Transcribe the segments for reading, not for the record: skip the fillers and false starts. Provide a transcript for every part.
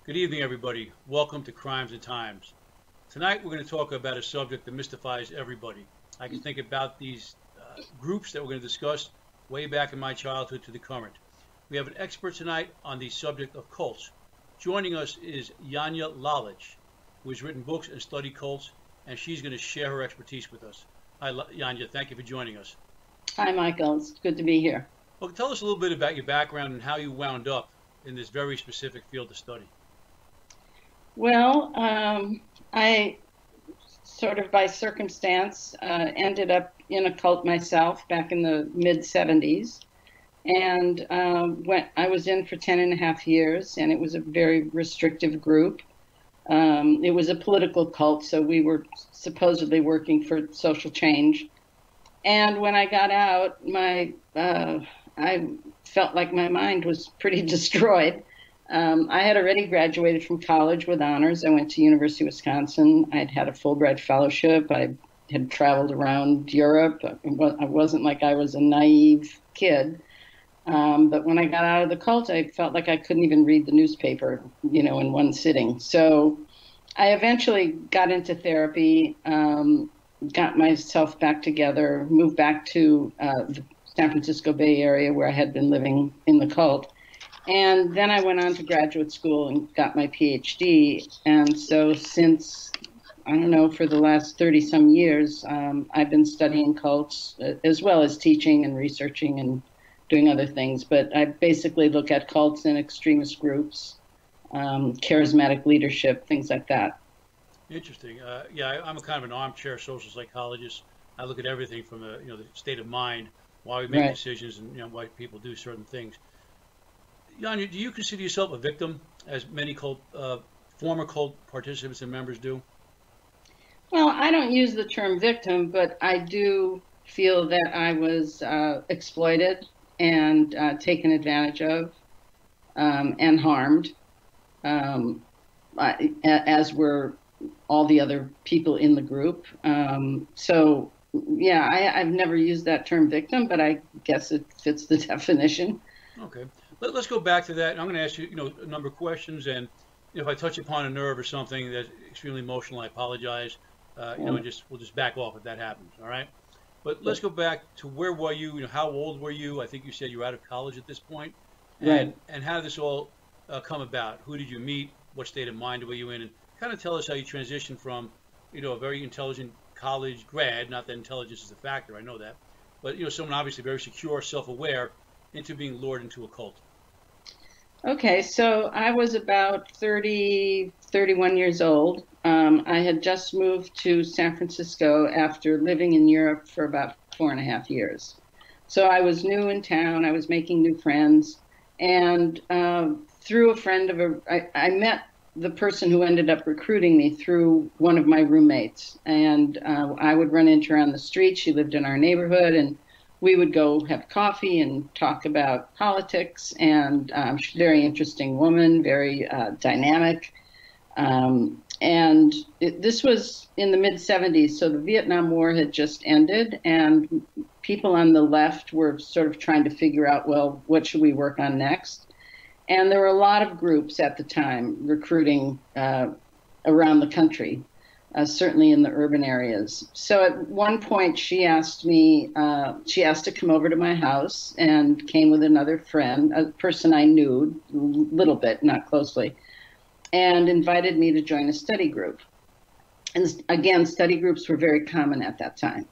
Good evening, everybody. Welcome to Crimes and Times. Tonight, we're going to talk about a subject that mystifies everybody. I can think about these groups that we're going to discuss way back in my childhood to the current. We have an expert tonight on the subject of cults. Joining us is Janja Lalich, who has written books and studied cults, and she's going to share her expertise with us. Hi, Janja. Thank you for joining us. Hi, Michael. It's good to be here. Well, tell us a little bit about your background and how you wound up in this very specific field of study. Well, I sort of by circumstance ended up in a cult myself back in the mid-'70s. And I was in for 10 and a half years, and it was a very restrictive group. It was a political cult, so we were supposedly working for social change. And when I got out, I felt like my mind was pretty destroyed. I had already graduated from college with honors. I went to University of Wisconsin. I'd had a Fulbright fellowship. I had traveled around Europe. I wasn't like I was a naive kid. But when I got out of the cult, I felt like I couldn't even read the newspaper, in one sitting. So I eventually got into therapy, got myself back together, moved back to the San Francisco Bay Area where I had been living in the cult. And then I went on to graduate school and got my PhD. And so since, I don't know, for the last 30 some years, I've been studying cults as well as teaching and researching and doing other things. But I basically look at cults and extremist groups, charismatic leadership, things like that. Interesting. I'm a kind of an armchair social psychologist. I look at everything from the state of mind, why we make Right. decisions, and why people do certain things. Janja, do you consider yourself a victim, as many former cult participants and members do? Well, I don't use the term victim, but I do feel that I was exploited and taken advantage of and harmed, as were all the other people in the group. I've never used that term victim, but I guess it fits the definition. Okay. Let's go back to that. I'm going to ask you, a number of questions, and if I touch upon a nerve or something that's extremely emotional, I apologize. We'll just back off if that happens. All right. But let's go back to where were you? How old were you? I think you said you were out of college at this point. Right. And how did this all come about? Who did you meet? What state of mind were you in? And kind of tell us how you transitioned from, a very intelligent college grad, not that intelligence is a factor, I know that, but, someone obviously very secure, self-aware, into being lured into a cult. Okay, so I was about 30, 31 years old. I had just moved to San Francisco after living in Europe for about 4.5 years. So I was new in town. I was making new friends. And through a friend I met the person who ended up recruiting me through one of my roommates. And I would run into her on the street. She lived in our neighborhood, and we would go have coffee and talk about politics. And she's a very interesting woman, very dynamic. This was in the mid-'70s, so the Vietnam War had just ended, and people on the left were sort of trying to figure out, well, what should we work on next? And there were a lot of groups at the time recruiting around the country. Certainly in the urban areas. So at one point she asked to come over to my house, and came with another friend, a person I knew a little bit, not closely, and invited me to join a study group. And again, study groups were very common at that time.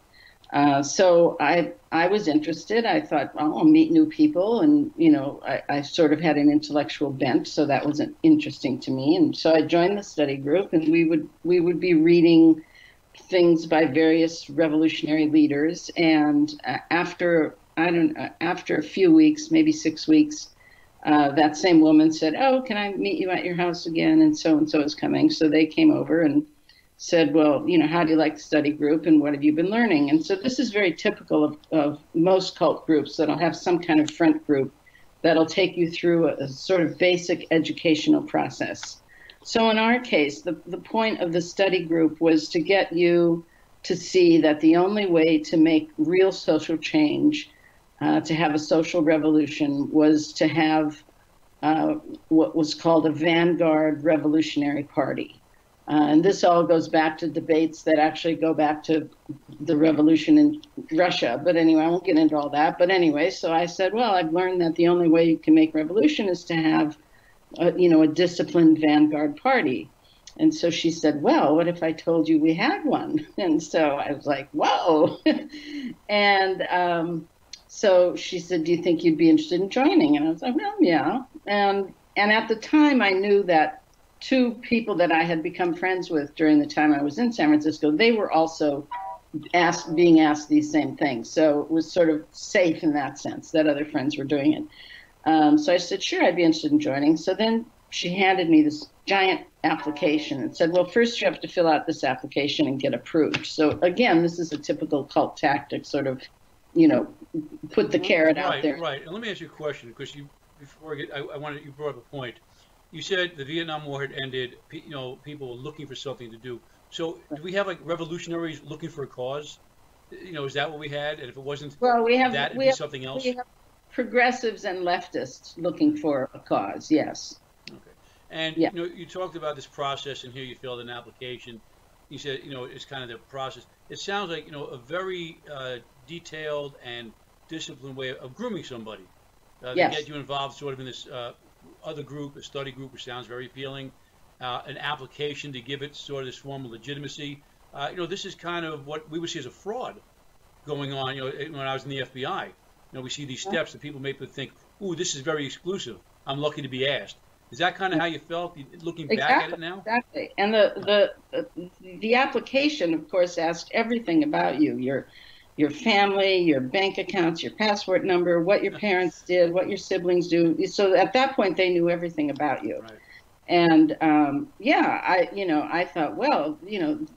So I was interested. I thought, well, I'll meet new people. And, I sort of had an intellectual bent, so that was interesting to me. And so I joined the study group, and we would be reading things by various revolutionary leaders. And after a few weeks, maybe 6 weeks, that same woman said, "Oh, can I meet you at your house again? And so is coming." So they came over and said, "Well, how do you like the study group, and what have you been learning?" And so this is very typical of most cult groups, that'll have some kind of front group that'll take you through a sort of basic educational process. So in our case, the point of the study group was to get you to see that the only way to make real social change, to have a social revolution, was to have uh, what was called a vanguard revolutionary party. And this all goes back to debates that actually go back to the revolution in Russia. But anyway, I won't get into all that. But anyway, so I said, well, I've learned that the only way you can make revolution is to have, a disciplined vanguard party. And so she said, well, what if I told you we had one? And so I was like, whoa. And so she said, do you think you'd be interested in joining? And I was like, well, yeah. And at the time, I knew that two people that I had become friends with during the time I was in San Francisco, they were also being asked these same things. So it was sort of safe in that sense that other friends were doing it. So I said, sure, I'd be interested in joining. So then she handed me this giant application and said, well, first you have to fill out this application and get approved. So again, this is a typical cult tactic, sort of, put the carrot out there. Right. And let me ask you a question, because you brought up a point. You said the Vietnam War had ended. People were looking for something to do. So do we have like revolutionaries looking for a cause? Is that what we had? And if it wasn't, well, we have something else. We have progressives and leftists looking for a cause. Yes. Okay. And you talked about this process, and here you filled an application. You said it's kind of the process. It sounds like a very detailed and disciplined way of grooming somebody. They get you involved sort of in this other group, a study group, which sounds very appealing. An application to give it sort of this form of legitimacy. This is kind of what we would see as a fraud going on. When I was in the FBI, we see these steps that people may think, "Ooh, this is very exclusive. I'm lucky to be asked." Is that kind of how you felt looking back at it now? Exactly. And the application, of course, asked everything about you: your family, your bank accounts, your passport number, what your parents did, what your siblings do. So at that point, they knew everything about you. Right. And I thought, well,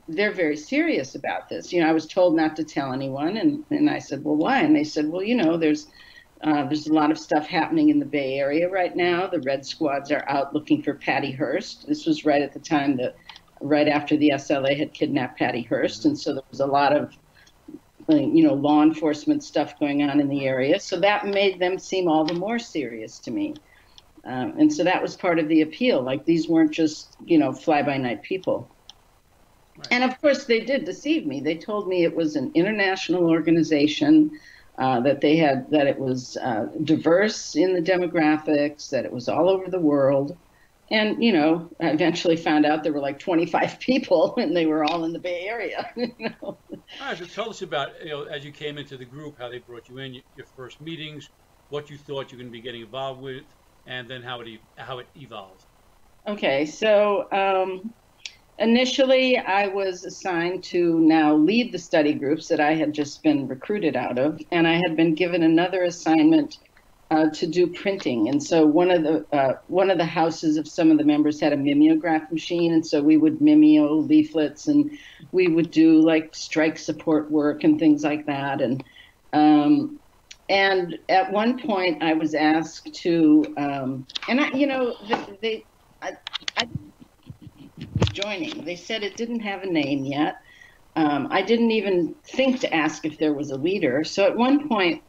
they're very serious about this. I was told not to tell anyone, and I said, well, why? And they said, well, there's a lot of stuff happening in the Bay Area right now. The Red Squads are out looking for Patty Hearst. This was right at the time right after the SLA had kidnapped Patty Hearst, and so there was a lot of law enforcement stuff going on in the area. So that made them seem all the more serious to me. And so that was part of the appeal. Like, these weren't just, fly-by-night people. Right. And of course, they did deceive me. They told me it was an international organization, that it was diverse in the demographics, that it was all over the world. And, I eventually found out there were like 25 people, and they were all in the Bay Area. All right, so tell us about, as you came into the group, how they brought you in, your first meetings, what you thought you were going to be getting involved with, and then how it evolved. Okay, so initially I was assigned to now lead the study groups that I had just been recruited out of, and I had been given another assignment to do printing. And so one of the houses of some of the members had a mimeograph machine, and so we would mimeo leaflets, and we would do like strike support work and things like that. And at one point, I was asked to, joining. They said it didn't have a name yet. I didn't even think to ask if there was a leader. So at one point,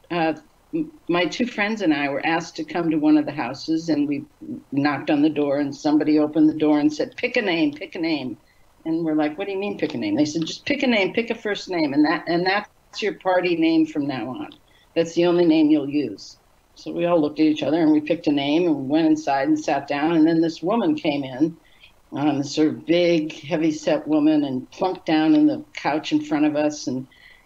my two friends and I were asked to come to one of the houses, and we knocked on the door, and somebody opened the door and said, "Pick a name, pick a name." And we're like, "What do you mean, pick a name?" They said, "Just pick a name, pick a first name, and that's your party name from now on. That's the only name you'll use." So we all looked at each other, and we picked a name, and went inside and sat down. And then this woman came in, this sort of big, heavy-set woman, and plunked down in the couch in front of us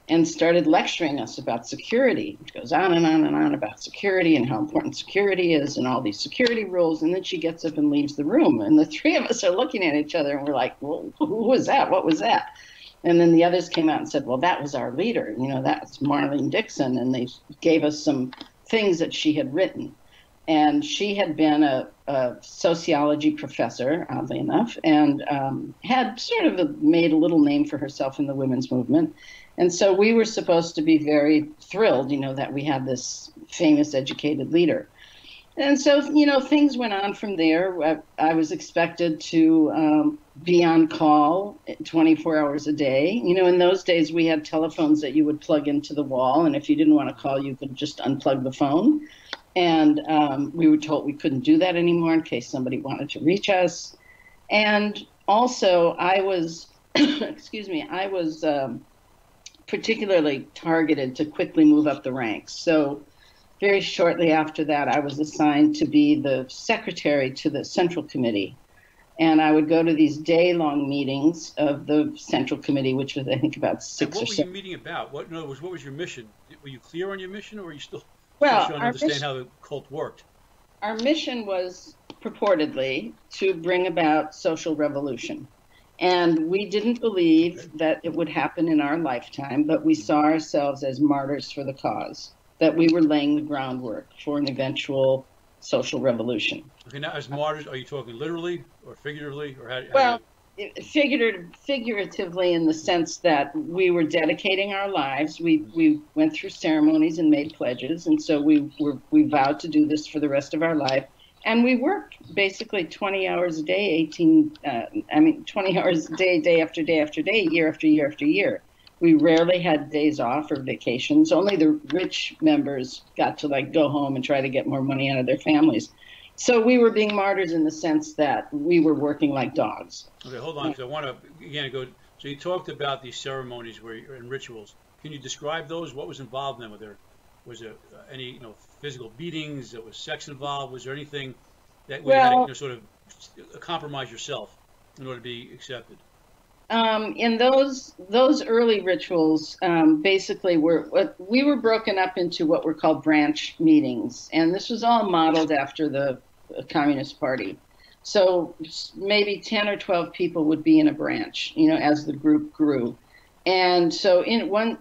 and started lecturing us about security. It goes on and on and on about security and how important security is and all these security rules. And then she gets up and leaves the room. And the three of us are looking at each other, and we're like, well, who was that? What was that? And then the others came out and said, well, that was our leader. That's Marlene Dixon. And they gave us some things that she had written. And she had been a sociology professor, oddly enough, and had sort of made a little name for herself in the women's movement. And so we were supposed to be very thrilled, that we had this famous educated leader. And so, things went on from there. I was expected to be on call 24 hours a day. In those days, we had telephones that you would plug into the wall, and if you didn't want to call, you could just unplug the phone. And we were told we couldn't do that anymore in case somebody wanted to reach us. And also, I was, excuse me, I was particularly targeted to quickly move up the ranks. So very shortly after that, I was assigned to be the secretary to the Central Committee. And I would go to these day-long meetings of the Central Committee, which was, I think, about 6 or 7. What were you meeting about? What, in other words, what was your mission? Were you clear on your mission, or were you still trying to understand how the cult worked? Our mission was purportedly to bring about social revolution. And we didn't believe that it would happen in our lifetime, but we saw ourselves as martyrs for the cause, that we were laying the groundwork for an eventual social revolution. Okay, now as martyrs, are you talking literally or figuratively, or how? Well, figuratively in the sense that we were dedicating our lives. We went through ceremonies and made pledges, and so we vowed to do this for the rest of our life. And we worked basically 20 hours a day, 20 hours a day, day after day after day, year after year after year. We rarely had days off or vacations. Only the rich members got to go home and try to get more money out of their families. So we were being martyrs in the sense that we were working like dogs. Okay, hold on, because I want to again go. So you talked about these ceremonies and rituals. Can you describe those? What was involved in them? Was there any physical beatings? Was sex involved? Was there anything that you had to sort of compromise yourself in order to be accepted? In those early rituals, basically we were broken up into what were called branch meetings, and this was all modeled after the Communist Party. So maybe 10 or 12 people would be in a branch, as the group grew. And so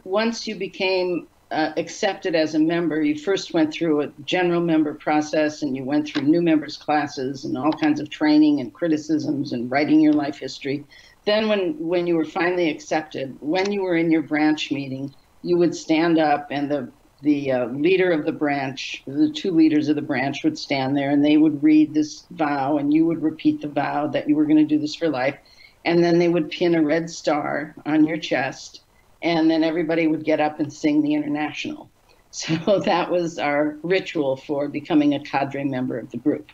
once you became accepted as a member, you first went through a general member process, and you went through new members classes and all kinds of training and criticisms and writing your life history. Then when you were finally accepted, when you were in your branch meeting, you would stand up, and the leader of the branch, the two leaders of the branch would stand there, and they would read this vow, and you would repeat the vow that you were going to do this for life. And then they would pin a red star on your chest, and then everybody would get up and sing the International. So that was our ritual for becoming a cadre member of the group.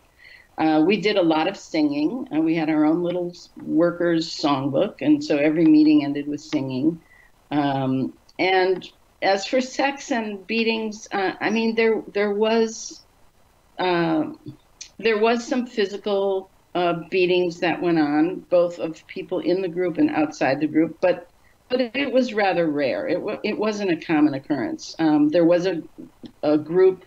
We did a lot of singing. We had our own little workers' songbook, and so every meeting ended with singing. And as for sex and beatings, there was some physical beatings that went on, both of people in the group and outside the group, but it was rather rare. It wasn't a common occurrence. There was a group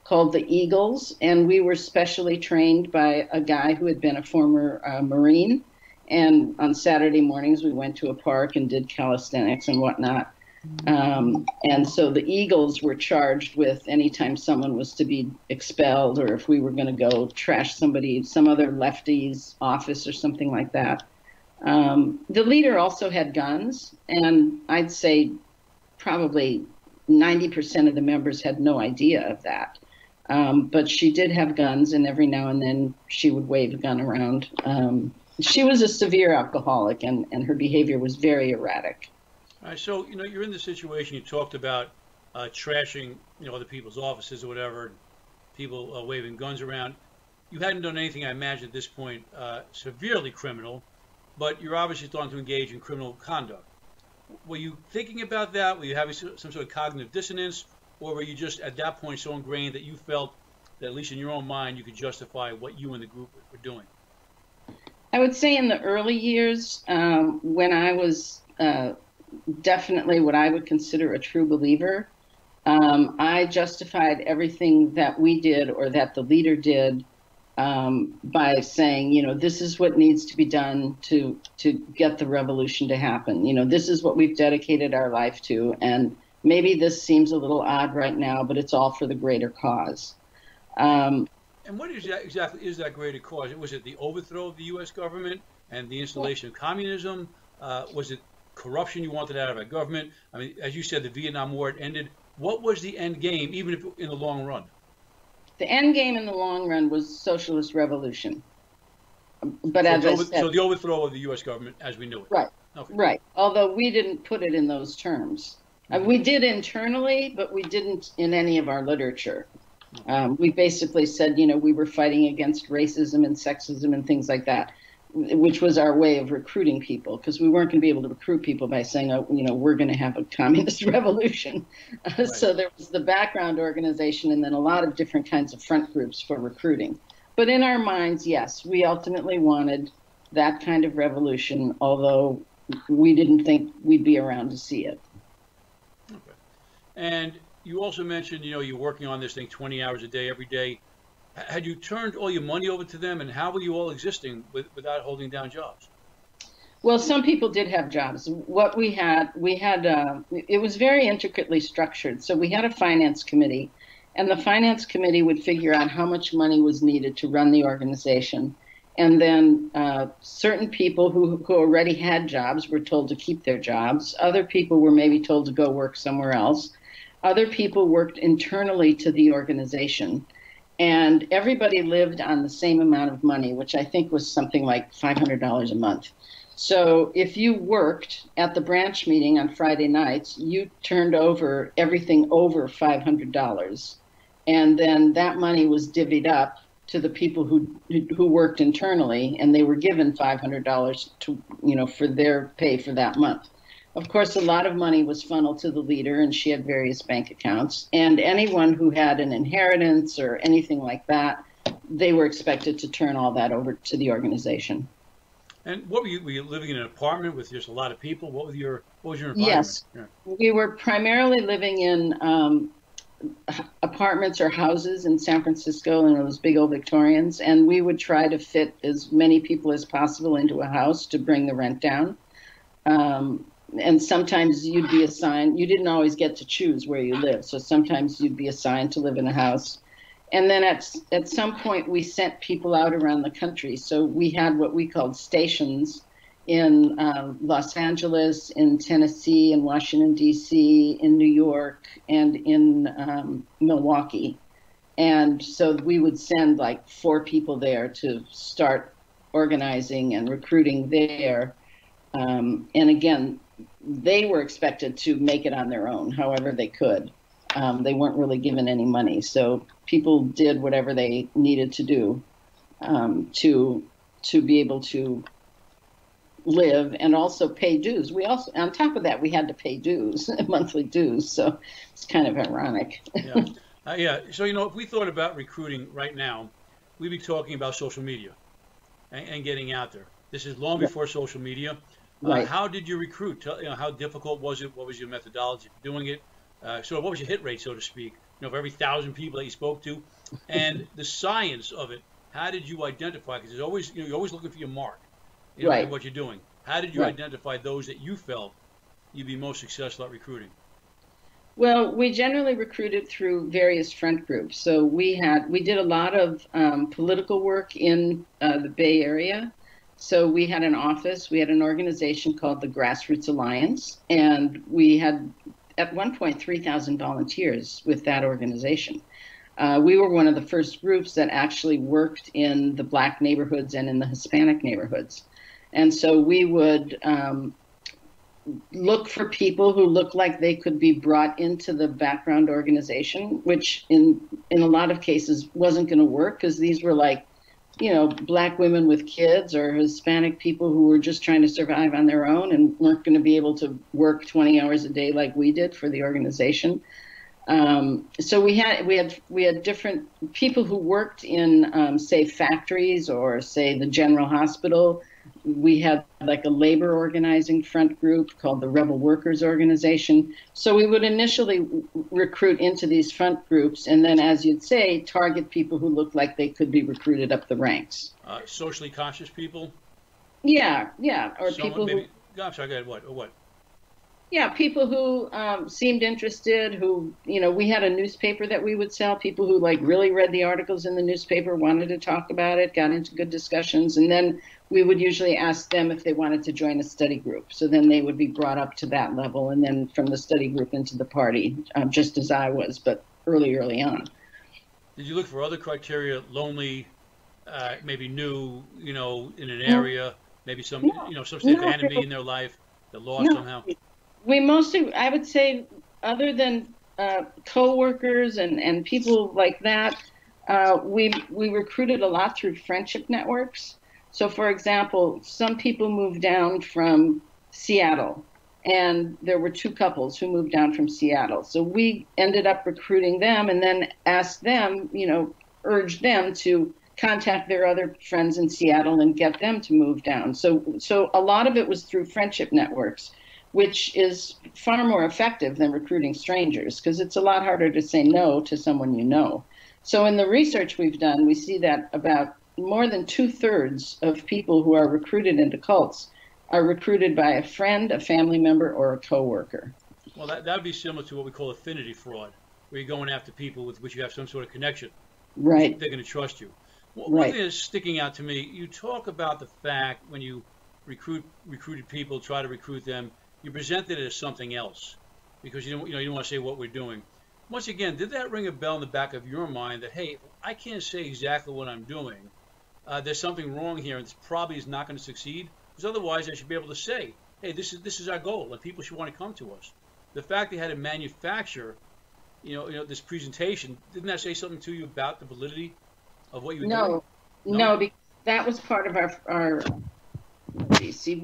called the Eagles, and we were specially trained by a guy who had been a former Marine. And on Saturday mornings, we went to a park and did calisthenics and whatnot. And so the Eagles were charged with anytime someone was to be expelled, or if we were going to go trash some other lefty's office or something like that. The leader also had guns, and I'd say probably 90% of the members had no idea of that. But she did have guns, and every now and then she would wave a gun around. She was a severe alcoholic, and her behavior was very erratic. All right, so you're in the situation. You talked about trashing other people's offices or whatever, people waving guns around. You hadn't done anything, I imagine, at this point severely criminal, but you're obviously starting to engage in criminal conduct. Were you thinking about that? Were you having some sort of cognitive dissonance? Or were you just at that point so ingrained that you felt that, at least in your own mind, you could justify what you and the group were doing? I would say in the early years, when I was definitely what I would consider a true believer, I justified everything that we did or that the leader did by saying, this is what needs to be done to get the revolution to happen. This is what we've dedicated our life to, and maybe this seems a little odd right now, but it's all for the greater cause. And what exactly is that greater cause? Was it the overthrow of the U.S. government and the installation of communism? Was it corruption you wanted out of our government? I mean, as you said, the Vietnam War had ended. What was the end game, even if in the long run? The end game in the long run was socialist revolution. But as I said, so the overthrow of the U.S. government as we knew it. Right. Okay. Right. Although we didn't put it in those terms. We did internally, but we didn't in any of our literature. We basically said, we were fighting against racism and sexism and things like that, which was our way of recruiting people, because we weren't going to be able to recruit people by saying, we're going to have a communist revolution. Right. So there was the background organization and then a lot of different kinds of front groups for recruiting. But in our minds, yes, we ultimately wanted that kind of revolution, although we didn't think we'd be around to see it. Okay. And you also mentioned, you're working on this thing 20 hours a day, every day. Had you turned all your money over to them, and how were you all existing without holding down jobs? Well, some people did have jobs. What we had, it was very intricately structured. So we had a finance committee, and the finance committee would figure out how much money was needed to run the organization. And then certain people who already had jobs were told to keep their jobs. Other people were maybe told to go work somewhere else. Other people worked internally to the organization. And everybody lived on the same amount of money, which I think was something like $500 a month. So if you worked at the branch meeting on Friday nights, you turned over everything over $500. And then that money was divvied up to the people who worked internally, and they were given $500 to, for their pay for that month. Of course, a lot of money was funneled to the leader, and she had various bank accounts. And anyone who had an inheritance or anything like that, they were expected to turn all that over to the organization. And what were you living in an apartment with just a lot of people? What was your environment? Yes, yeah. We were primarily living in apartments or houses in San Francisco, and those big old Victorians, and we would try to fit as many people as possible into a house to bring the rent down. And sometimes you'd be assigned, you didn't always get to choose where you lived, so sometimes you'd be assigned to live in a house. And then at some point we sent people out around the country, so we had what we called stations in Los Angeles, in Tennessee, in Washington, D.C., in New York, and in Milwaukee. And so we would send like 4 people there to start organizing and recruiting there. And again, they were expected to make it on their own, however they could. They weren't really given any money. So people did whatever they needed to do to be able to live and also pay dues. We also, on top of that, we had to pay dues, monthly dues. So it's kind of ironic. Yeah. Yeah. So, if we thought about recruiting right now, we'd be talking about social media and getting out there. This is long before social media. Right. How did you recruit? How difficult was it? What was your methodology for doing it? So what was your hit rate, so to speak? For every 1,000 people that you spoke to, and the science of it. How did you identify? Because there's always, you're always looking for your mark. Right. In what you're doing. How did you Right. identify those that you felt you'd be most successful at recruiting? Well, we generally recruited through various front groups. So we did a lot of political work in the Bay Area. So we had an office, we had an organization called the Grassroots Alliance, and we had at one point 3,000 volunteers with that organization. We were one of the first groups that actually worked in the Black neighborhoods and in the Hispanic neighborhoods. And so we would look for people who looked like they could be brought into the background organization, which in a lot of cases wasn't going to work, because these were like, Black women with kids or Hispanic people who were just trying to survive on their own and weren't going to be able to work 20 hours a day like we did for the organization. So we had different people who worked in, say, factories or, say, the General Hospital. We had like a labor organizing front group called the Rebel Workers Organization. So we would initially recruit into these front groups, and then, as you'd say, target people who looked like they could be recruited up the ranks. Socially conscious people? Yeah, or Someone, people maybe, I'm sorry, go ahead, what? Yeah, people who seemed interested, who, we had a newspaper that we would sell, people who like really read the articles in the newspaper, wanted to talk about it, got into good discussions, and then we would usually ask them if they wanted to join a study group. So then they would be brought up to that level, and then from the study group into the party, just as I was, but early on. Did you look for other criteria, lonely, maybe new, in an area, maybe some sort of enemy in their life, that lost somehow? We mostly, I would say, other than co-workers and people like that. We recruited a lot through friendship networks. So, for example, some people moved down from Seattle, and there were two couples who moved down from Seattle. So we ended up recruiting them and then asked them, urged them to contact their other friends in Seattle and get them to move down. So a lot of it was through friendship networks, which is far more effective than recruiting strangers because it's a lot harder to say no to someone you know. So in the research we've done, we see that about more than 2/3 of people who are recruited into cults are recruited by a friend, a family member, or a coworker. Well, that would be similar to what we call affinity fraud, where you're going after people with which you have some sort of connection. Right. They're going to trust you. Well, right. One thing that's sticking out to me, you talk about the fact when you recruited people, try to recruit them, you present it as something else because you don't want to say what we're doing. Once again, did that ring a bell in the back of your mind that, hey, I can't say exactly what I'm doing. There's something wrong here, and this probably is not going to succeed. Because otherwise, I should be able to say, hey, this is our goal, and people should want to come to us. The fact they had to manufacture, this presentation, didn't that say something to you about the validity of what you were doing? No, because that was part of our. See,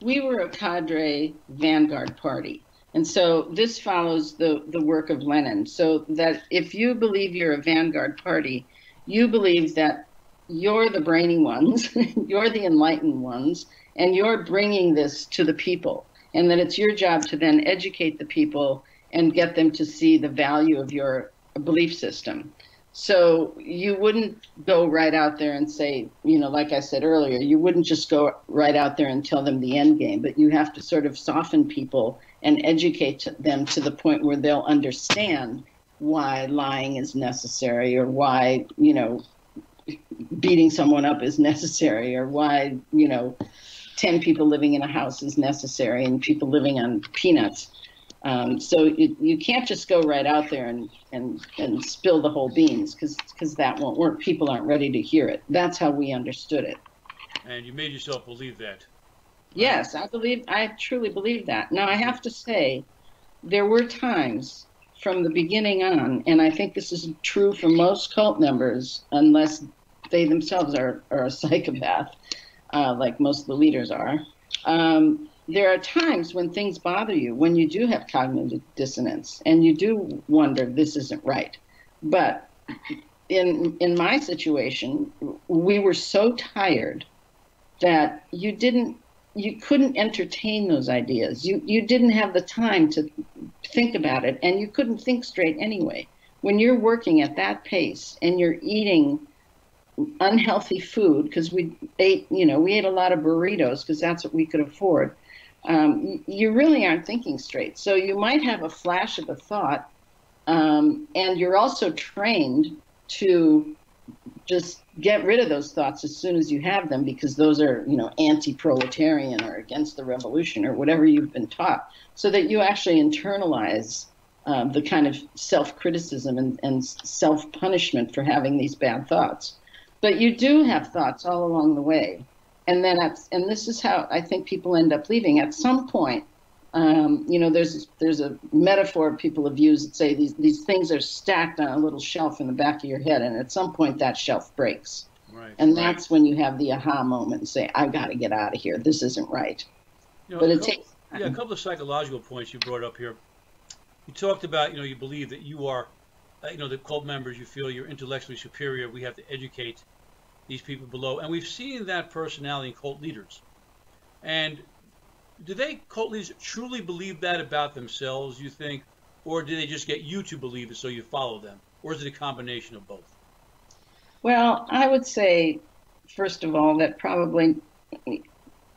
we were a cadre vanguard party. And so this follows the work of Lenin. So that if you believe you're a vanguard party, you believe that you're the brainy ones, you're the enlightened ones, and you're bringing this to the people. And that it's your job to then educate the people and get them to see the value of your belief system. So you wouldn't go right out there and say, like I said earlier, you wouldn't just go right out there and tell them the end game, but you have to sort of soften people and educate them to the point where they'll understand why lying is necessary or why, beating someone up is necessary or why, 10 people living in a house is necessary and people living on peanuts. So you can't just go right out there and spill the whole beans because that won't work. People aren't ready to hear it. That's how we understood it. And you made yourself believe that. Yes, I truly believe that. Now, I have to say, there were times from the beginning on, and I think this is true for most cult members, unless they themselves are a psychopath, like most of the leaders are. There are times when things bother you, when you do have cognitive dissonance, and you do wonder, this isn't right. But in my situation, we were so tired that you couldn't entertain those ideas. You didn't have the time to think about it, and you couldn't think straight anyway. When you're working at that pace and you're eating unhealthy food, because we ate a lot of burritos because that's what we could afford, you really aren't thinking straight. So you might have a flash of a thought, and you're also trained to just get rid of those thoughts as soon as you have them because those are, anti-proletarian or against the revolution or whatever you've been taught, so that you actually internalize the kind of self-criticism and self-punishment for having these bad thoughts. But you do have thoughts all along the way. And then and this is how I think people end up leaving. At some point, there's a metaphor people have used that say these things are stacked on a little shelf in the back of your head, and at some point that shelf breaks. Right. And that's when you have the aha moment and say, I've got to get out of here. This isn't right. But it takes time. Yeah, a couple of psychological points you brought up here. You talked about, you believe that you are, the cult members, you feel you're intellectually superior. We have to educate these people below. And we've seen that personality in cult leaders. And do cult leaders truly believe that about themselves, you think? Or do they just get you to believe it so you follow them? Or is it a combination of both? Well, I would say, first of all, that probably,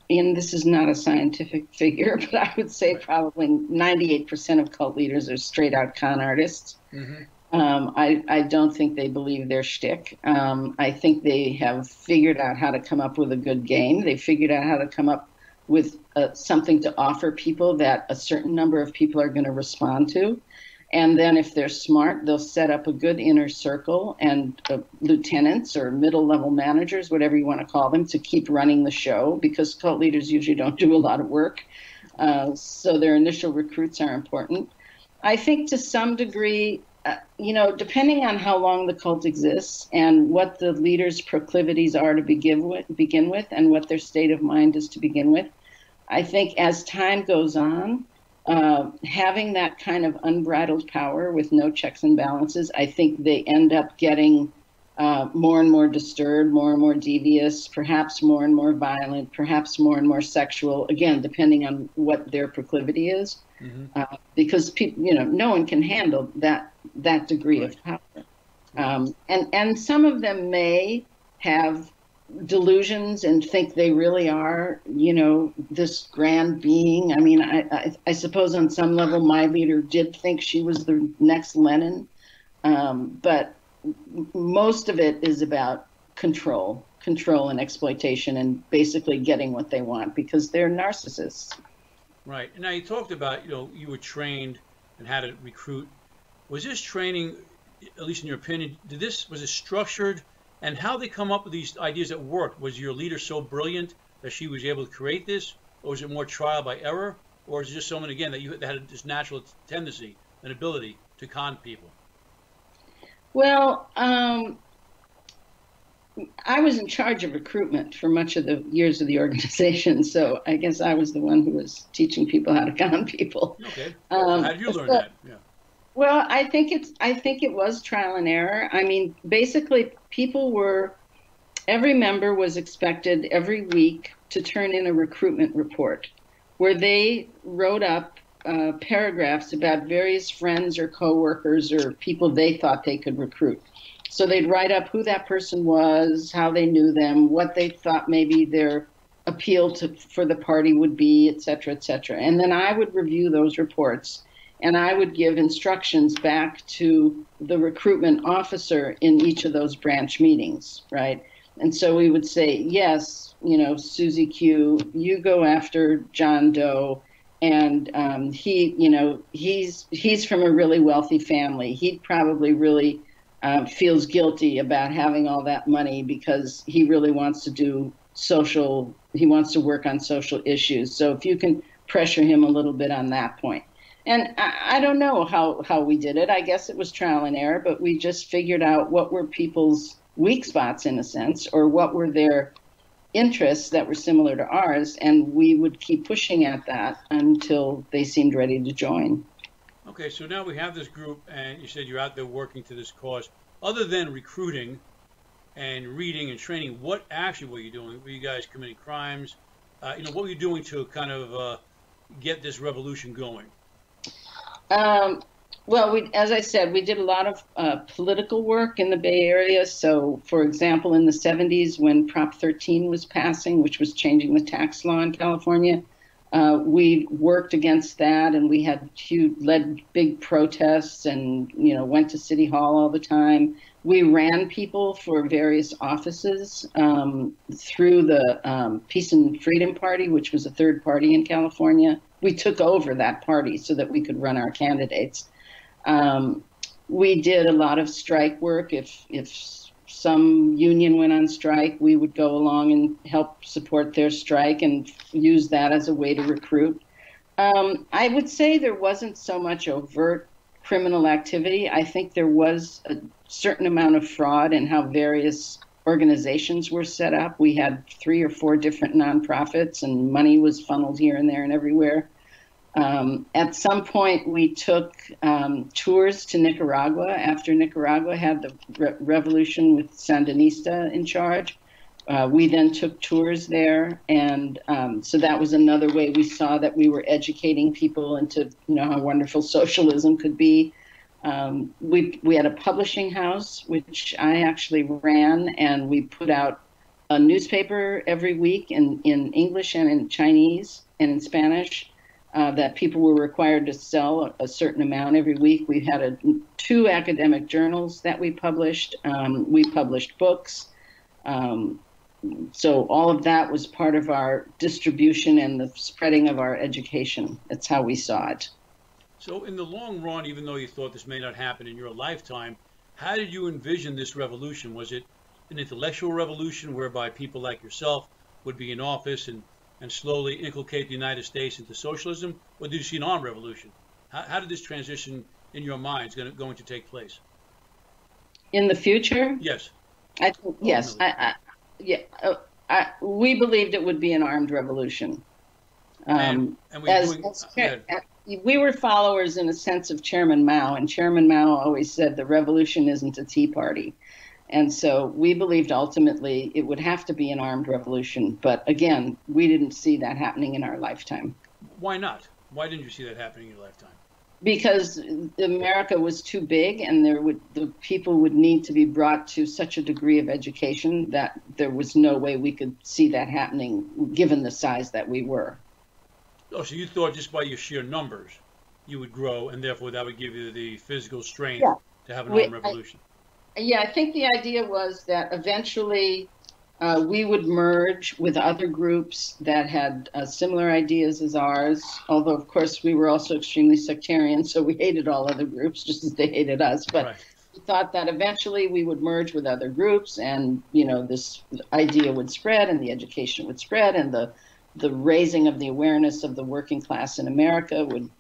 and this is not a scientific figure, but I would say probably 98% of cult leaders are straight out con artists. Mm-hmm. I don't think they believe their shtick. I think they have figured out how to come up with a good game. They figured out how to come up with something to offer people that a certain number of people are going to respond to. And then if they're smart, they'll set up a good inner circle and lieutenants or middle-level managers, whatever you want to call them, to keep running the show, because cult leaders usually don't do a lot of work. So their initial recruits are important. I think to some degree, depending on how long the cult exists and what the leader's proclivities are to begin with, and what their state of mind is to begin with, I think as time goes on, having that kind of unbridled power with no checks and balances, I think they end up getting more and more disturbed, more and more devious, perhaps more and more violent, perhaps more and more sexual, again, depending on what their proclivity is. Mm-hmm. Because no one can handle that degree of power. And some of them may have delusions and think they really are, this grand being. I mean, I suppose on some level my leader did think she was the next Lenin, but most of it is about control and exploitation and basically getting what they want because they're narcissists. Right. And now you talked about, you were trained and how to recruit. Was this training, at least in your opinion, was it structured? And how they come up with these ideas that worked? Was your leader so brilliant that she was able to create this? Or was it more trial by error? Or is it just someone, again, that had this natural tendency and ability to con people? Well, I was in charge of recruitment for much of the years of the organization, so I guess I was the one who was teaching people how to con people. Okay. How did you learn that? Yeah. Well, I think it was trial and error. I mean, basically, every member was expected every week to turn in a recruitment report where they wrote up paragraphs about various friends or coworkers or people they thought they could recruit. So they'd write up who that person was, how they knew them, what they thought maybe their appeal for the party would be, et cetera, et cetera. And then I would review those reports and I would give instructions back to the recruitment officer in each of those branch meetings, right? And so we would say, yes, Susie Q, you go after John Doe. And he's from a really wealthy family. He probably really feels guilty about having all that money because he really wants to he wants to work on social issues. So if you can pressure him a little bit on that point. And I don't know how we did it. I guess it was trial and error, but we just figured out what were people's weak spots in a sense, or what were their interests that were similar to ours, and we would keep pushing at that until they seemed ready to join. Okay, so now we have this group, and you said you're out there working to this cause. Other than recruiting and reading and training, what actually were you doing? Were you guys committing crimes? What were you doing to kind of get this revolution going? Well, as I said, we did a lot of political work in the Bay Area. So, for example, in the 70s, when Prop 13 was passing, which was changing the tax law in California, we worked against that, and we led big protests and, went to City Hall all the time. We ran people for various offices through the Peace and Freedom Party, which was a third party in California. We took over that party so that we could run our candidates. We did a lot of strike work. If some union went on strike, we would go along and help support their strike and use that as a way to recruit. I would say there wasn't so much overt criminal activity. I think there was a certain amount of fraud in how various organizations were set up. We had 3 or 4 different nonprofits, and money was funneled here and there and everywhere. At some point, we took tours to Nicaragua after Nicaragua had the revolution with Sandinista in charge. We then took tours there, and so that was another way we saw that we were educating people into, how wonderful socialism could be. We had a publishing house, which I actually ran, and we put out a newspaper every week in English and in Chinese and in Spanish. That people were required to sell a certain amount every week. We had 2 academic journals that we published. We published books. So all of that was part of our distribution and the spreading of our education. That's how we saw it. So in the long run, even though you thought this may not happen in your lifetime, how did you envision this revolution? Was it an intellectual revolution whereby people like yourself would be in office and slowly inculcate the United States into socialism? Or did you see an armed revolution? How did this transition in your mind going to take place? In the future? Yes. I think, yes. Yeah. We believed it would be an armed revolution. And we were followers in a sense of Chairman Mao, and Chairman Mao always said the revolution isn't a tea party. And so we believed ultimately it would have to be an armed revolution. But again, we didn't see that happening in our lifetime. Why not? Why didn't you see that happening in your lifetime? Because America was too big, and the people would need to be brought to such a degree of education that there was no way we could see that happening given the size that we were. Oh, so you thought just by your sheer numbers you would grow, and therefore that would give you the physical strength to have an armed revolution? I think the idea was that eventually we would merge with other groups that had similar ideas as ours, although, of course, we were also extremely sectarian, so we hated all other groups just as they hated us. But we thought that eventually we would merge with other groups, and, this idea would spread, and the education would spread, and the raising of the awareness of the working class in America would,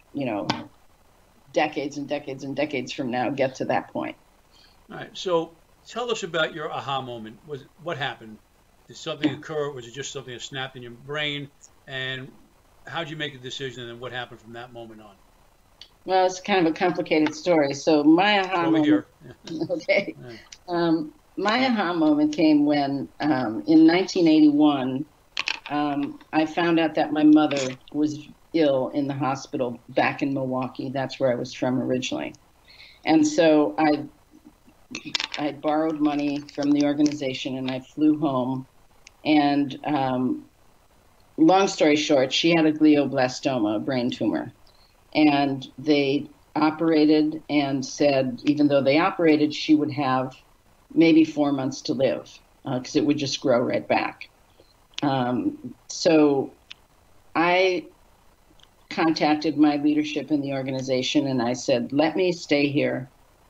decades and decades and decades from now get to that point. All right. So tell us about your aha moment. What happened? Did something occur, or was it just something that snapped in your brain? And how did you make a decision, and then what happened from that moment on? Well, it's kind of a complicated story. So my aha moment. Okay. My aha moment came when, in 1981, I found out that my mother was ill in the hospital back in Milwaukee. That's where I was from originally. And so I borrowed money from the organization, and I flew home. And long story short, she had a glioblastoma, a brain tumor. And they operated and said, even though they operated, she would have maybe 4 months to live because it would just grow right back. So I contacted my leadership in the organization, and I said, let me stay here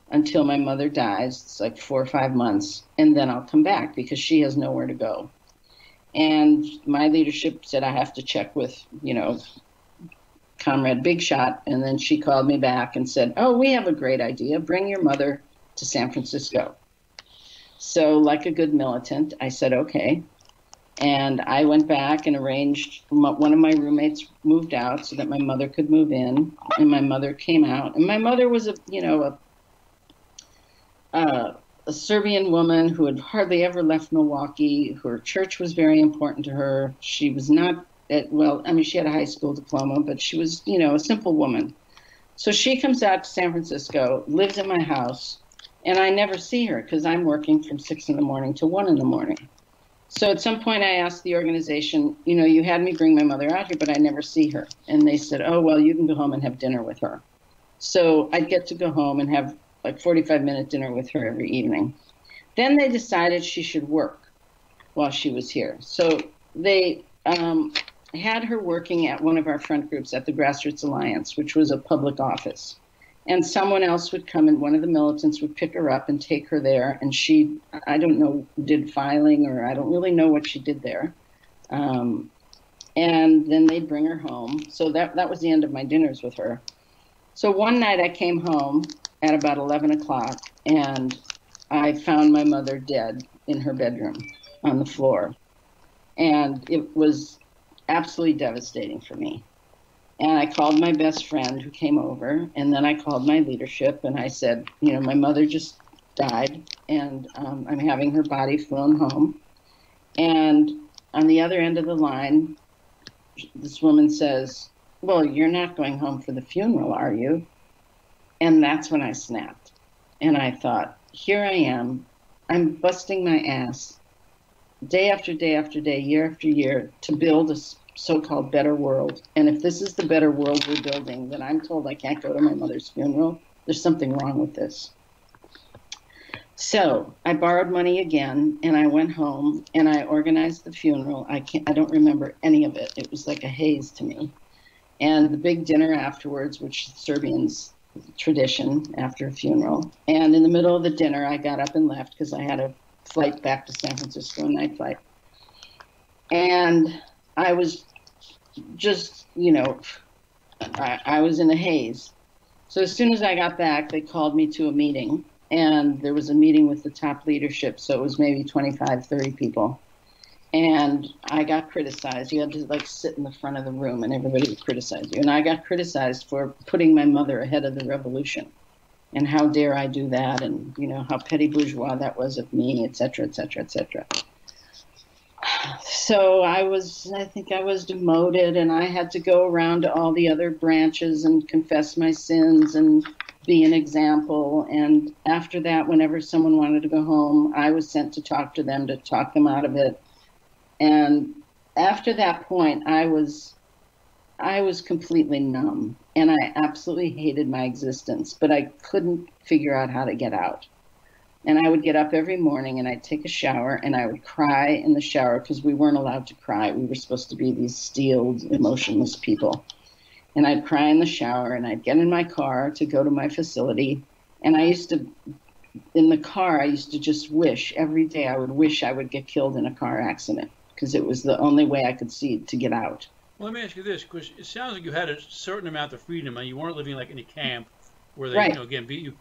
until my mother dies. It's like 4 or 5 months, and then I'll come back because she has nowhere to go. And my leadership said I have to check with, Comrade Big Shot. And then she called me back and said, oh, we have a great idea. Bring your mother to San Francisco. So like a good militant, I said, okay. And I went back and arranged, one of my roommates moved out so that my mother could move in, and my mother came out. And my mother was a Serbian woman who had hardly ever left Milwaukee. Her church was very important to her. She was not, she had a high school diploma, but she was, a simple woman. So she comes out to San Francisco, lives in my house, and I never see her because I'm working from 6 in the morning to 1 in the morning. So at some point I asked the organization, you had me bring my mother out here, but I never see her. And they said, oh, well, you can go home and have dinner with her. So I'd get to go home and have like 45-minute dinner with her every evening. Then they decided she should work while she was here. So they had her working at one of our front groups at the Grassroots Alliance, which was a public office. And someone else would come, and one of the militants would pick her up and take her there. And she, I don't know, did filing, or I don't really know what she did there. And then they'd bring her home. So that was the end of my dinners with her. So one night I came home at about 11 o'clock, and I found my mother dead in her bedroom on the floor. And it was absolutely devastating for me. And I called my best friend who came over, and then I called my leadership, and I said, my mother just died, and I'm having her body flown home. And on the other end of the line, this woman says, well, you're not going home for the funeral, are you? And that's when I snapped. And I thought, here I am. I'm busting my ass day after day after day, year after year, to build a so-called better world. And if this is the better world we're building, then I'm told I can't go to my mother's funeral. There's something wrong with this. So I borrowed money again, and I went home, and I organized the funeral. I don't remember any of it. It was like a haze to me. And the big dinner afterwards, which Serbians tradition after a funeral. And in the middle of the dinner, I got up and left because I had a flight back to San Francisco, a night flight. And I was just, I was in a haze. So as soon as I got back, they called me to a meeting, and there was a meeting with the top leadership. So it was maybe 25, 30 people. And I got criticized. You had to like sit in the front of the room and everybody would criticize you. And I got criticized for putting my mother ahead of the revolution. And how dare I do that? And, you know, how petty bourgeois that was of me, et cetera, et cetera, et cetera. So I think I was demoted, and I had to go around to all the other branches and confess my sins and be an example. And after that, whenever someone wanted to go home, I was sent to talk to them, to talk them out of it. And after that point, I was completely numb, and I absolutely hated my existence, but I couldn't figure out how to get out. And I would get up every morning and I'd take a shower and I would cry in the shower because we weren't allowed to cry. We were supposed to be these steeled, emotionless people. And I'd cry in the shower and I'd get in my car to go to my facility. And in the car, I used to just wish every day, I would wish I would get killed in a car accident, because it was the only way I could see to get out. Well, let me ask you this, because it sounds like you had a certain amount of freedom, and you weren't living like in a camp where they, Right. you know, again, beat you.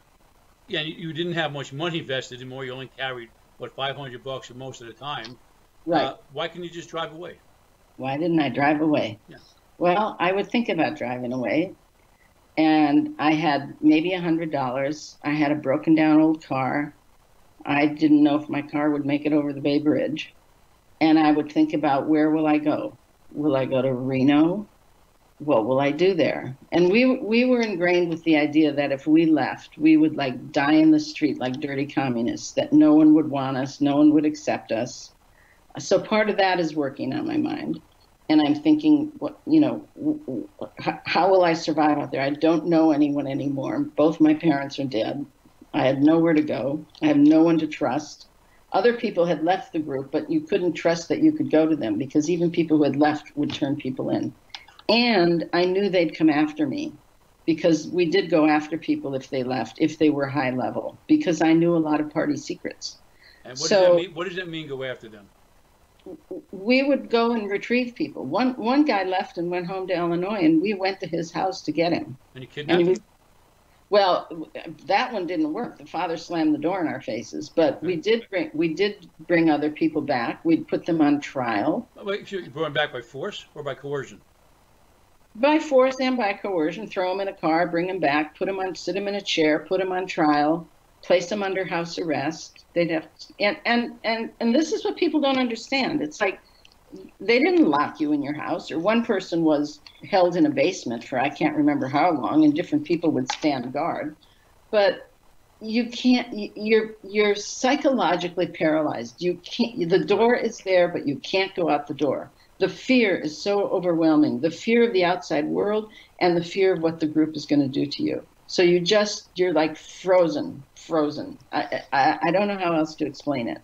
Yeah, you didn't have much money vested anymore. You only carried, what, $500 most of the time. Right. Why couldn't you just drive away? Why didn't I drive away? Yeah. Well, I would think about driving away. And I had maybe $100. I had a broken down old car. I didn't know if my car would make it over the Bay Bridge. And I would think about, where will I go? Will I go to Reno? What will I do there? And we were ingrained with the idea that if we left, we would like die in the street like dirty communists, that no one would want us, no one would accept us. So part of that is working on my mind. And I'm thinking, what, you know, how will I survive out there? I don't know anyone anymore. Both my parents are dead. I had nowhere to go. I have no one to trust. Other people had left the group, but you couldn't trust that you could go to them, because even people who had left would turn people in. And I knew they'd come after me, because we did go after people if they left, if they were high level, because I knew a lot of party secrets. And what does that mean? What does that mean, go after them? We would go and retrieve people. One guy left and went home to Illinois, and we went to his house to get him. And you kidnapped him? Well, that one didn't work. The father slammed the door in our faces. But we did bring other people back. We'd put them on trial. Wait, you brought them back by force or by coercion? By force and by coercion. Throw them in a car, bring them back, sit them in a chair, put them on trial, place them under house arrest. They'd have and this is what people don't understand. It's like, they didn't lock you in your house, or one person was held in a basement for I can't remember how long, and different people would stand guard. But you can't, you're psychologically paralyzed. You can't, the door is there, but you can't go out the door. The fear is so overwhelming, the fear of the outside world and the fear of what the group is going to do to you. So you're like frozen. I don't know how else to explain it.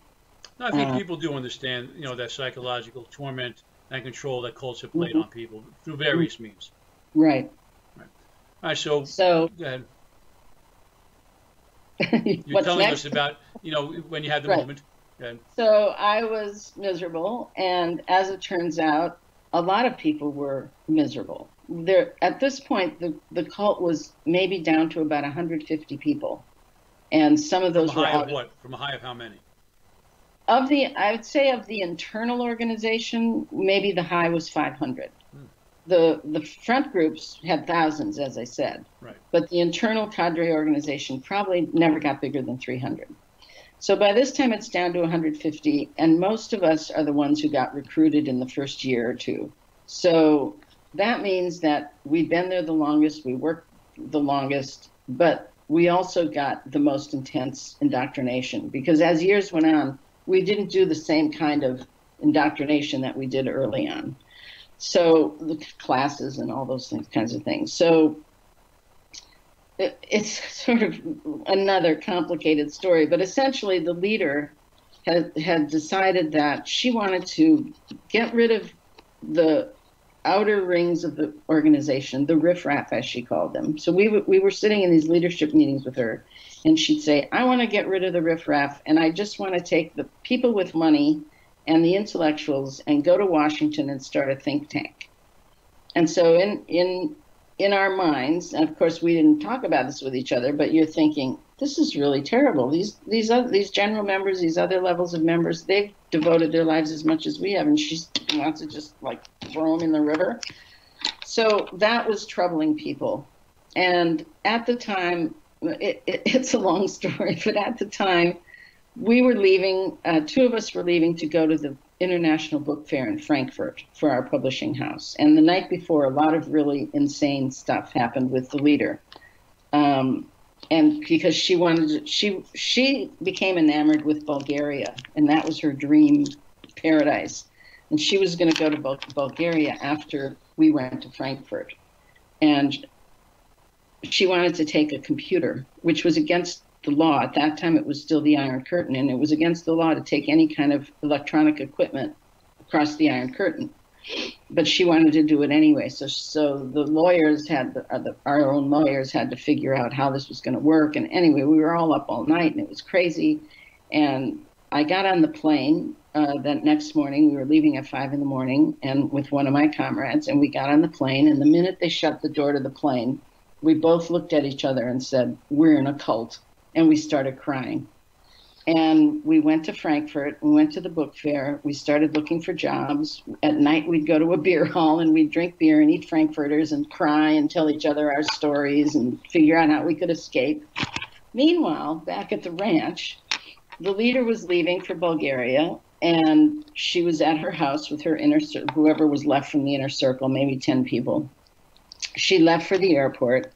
No, I think people do understand, you know, that psychological torment and control that cults have played on people through various means. Right. All right, so go ahead. You're telling us about, you know, when you had the moment. Go ahead. So I was miserable, and as it turns out, a lot of people were miserable. At this point, the cult was maybe down to about 150 people, and some of those were out. From a high of how many? I would say of the internal organization, maybe the high was 500. The front groups had thousands, as I said. Right. But the internal cadre organization probably never got bigger than 300. So by this time, it's down to 150, and most of us are the ones who got recruited in the first year or two. So that means that we've been there the longest, we worked the longest, but we also got the most intense indoctrination, because as years went on, we didn't do the same kind of indoctrination that we did early on. So the classes and all those kinds of things. So it's sort of another complicated story, but essentially the leader had decided that she wanted to get rid of the outer rings of the organization, the riffraff, as she called them. So we were sitting in these leadership meetings with her, and she'd say, I want to get rid of the riffraff, and I just want to take the people with money and the intellectuals and go to Washington and start a think tank. And so in in our minds, and of course we didn't talk about this with each other, but you're thinking, this is really terrible. These general members, these other levels of members, they've devoted their lives as much as we have, and she wants to just like throw them in the river. So that was troubling people. And at the time, it's a long story, but at the time, we were leaving, two of us were leaving to go to the International Book Fair in Frankfurt for our publishing house. And the night before, a lot of really insane stuff happened with the leader. And because she became enamored with Bulgaria, and that was her dream paradise. And she was going to go to Bulgaria after we went to Frankfurt. And she wanted to take a computer, which was against the law. At that time, it was still the Iron Curtain, and it was against the law to take any kind of electronic equipment across the Iron Curtain. But she wanted to do it anyway. So the lawyers our own lawyers had to figure out how this was going to work. And anyway, we were all up all night, and it was crazy. And I got on the plane that next morning. We were leaving at 5 a.m. and with one of my comrades, and we got on the plane. And the minute they shut the door to the plane, we both looked at each other and said, "We're in a cult." And we started crying. And we went to Frankfurt, we went to the book fair, we started looking for jobs. At night, we'd go to a beer hall and we'd drink beer and eat Frankfurters and cry and tell each other our stories and figure out how we could escape. Meanwhile, back at the ranch, the leader was leaving for Bulgaria, and she was at her house with her whoever was left from the inner circle, maybe 10 people. She left for the airport,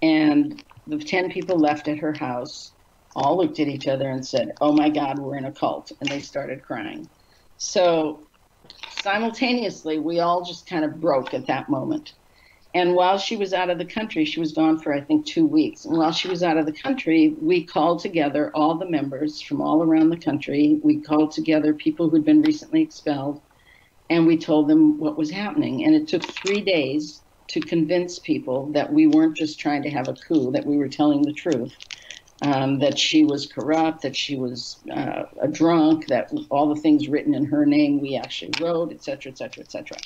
and the 10 people left at her house all looked at each other and said, "Oh my God, we're in a cult," and they started crying. So simultaneously, we all just kind of broke at that moment. And while she was out of the country, she was gone for, I think, 2 weeks. And while she was out of the country, we called together all the members from all around the country. We called together people who'd been recently expelled, and we told them what was happening. And it took 3 days to convince people that we weren't just trying to have a coup, that we were telling the truth. That she was corrupt, that she was a drunk, that all the things written in her name we actually wrote, et cetera, et cetera, et cetera.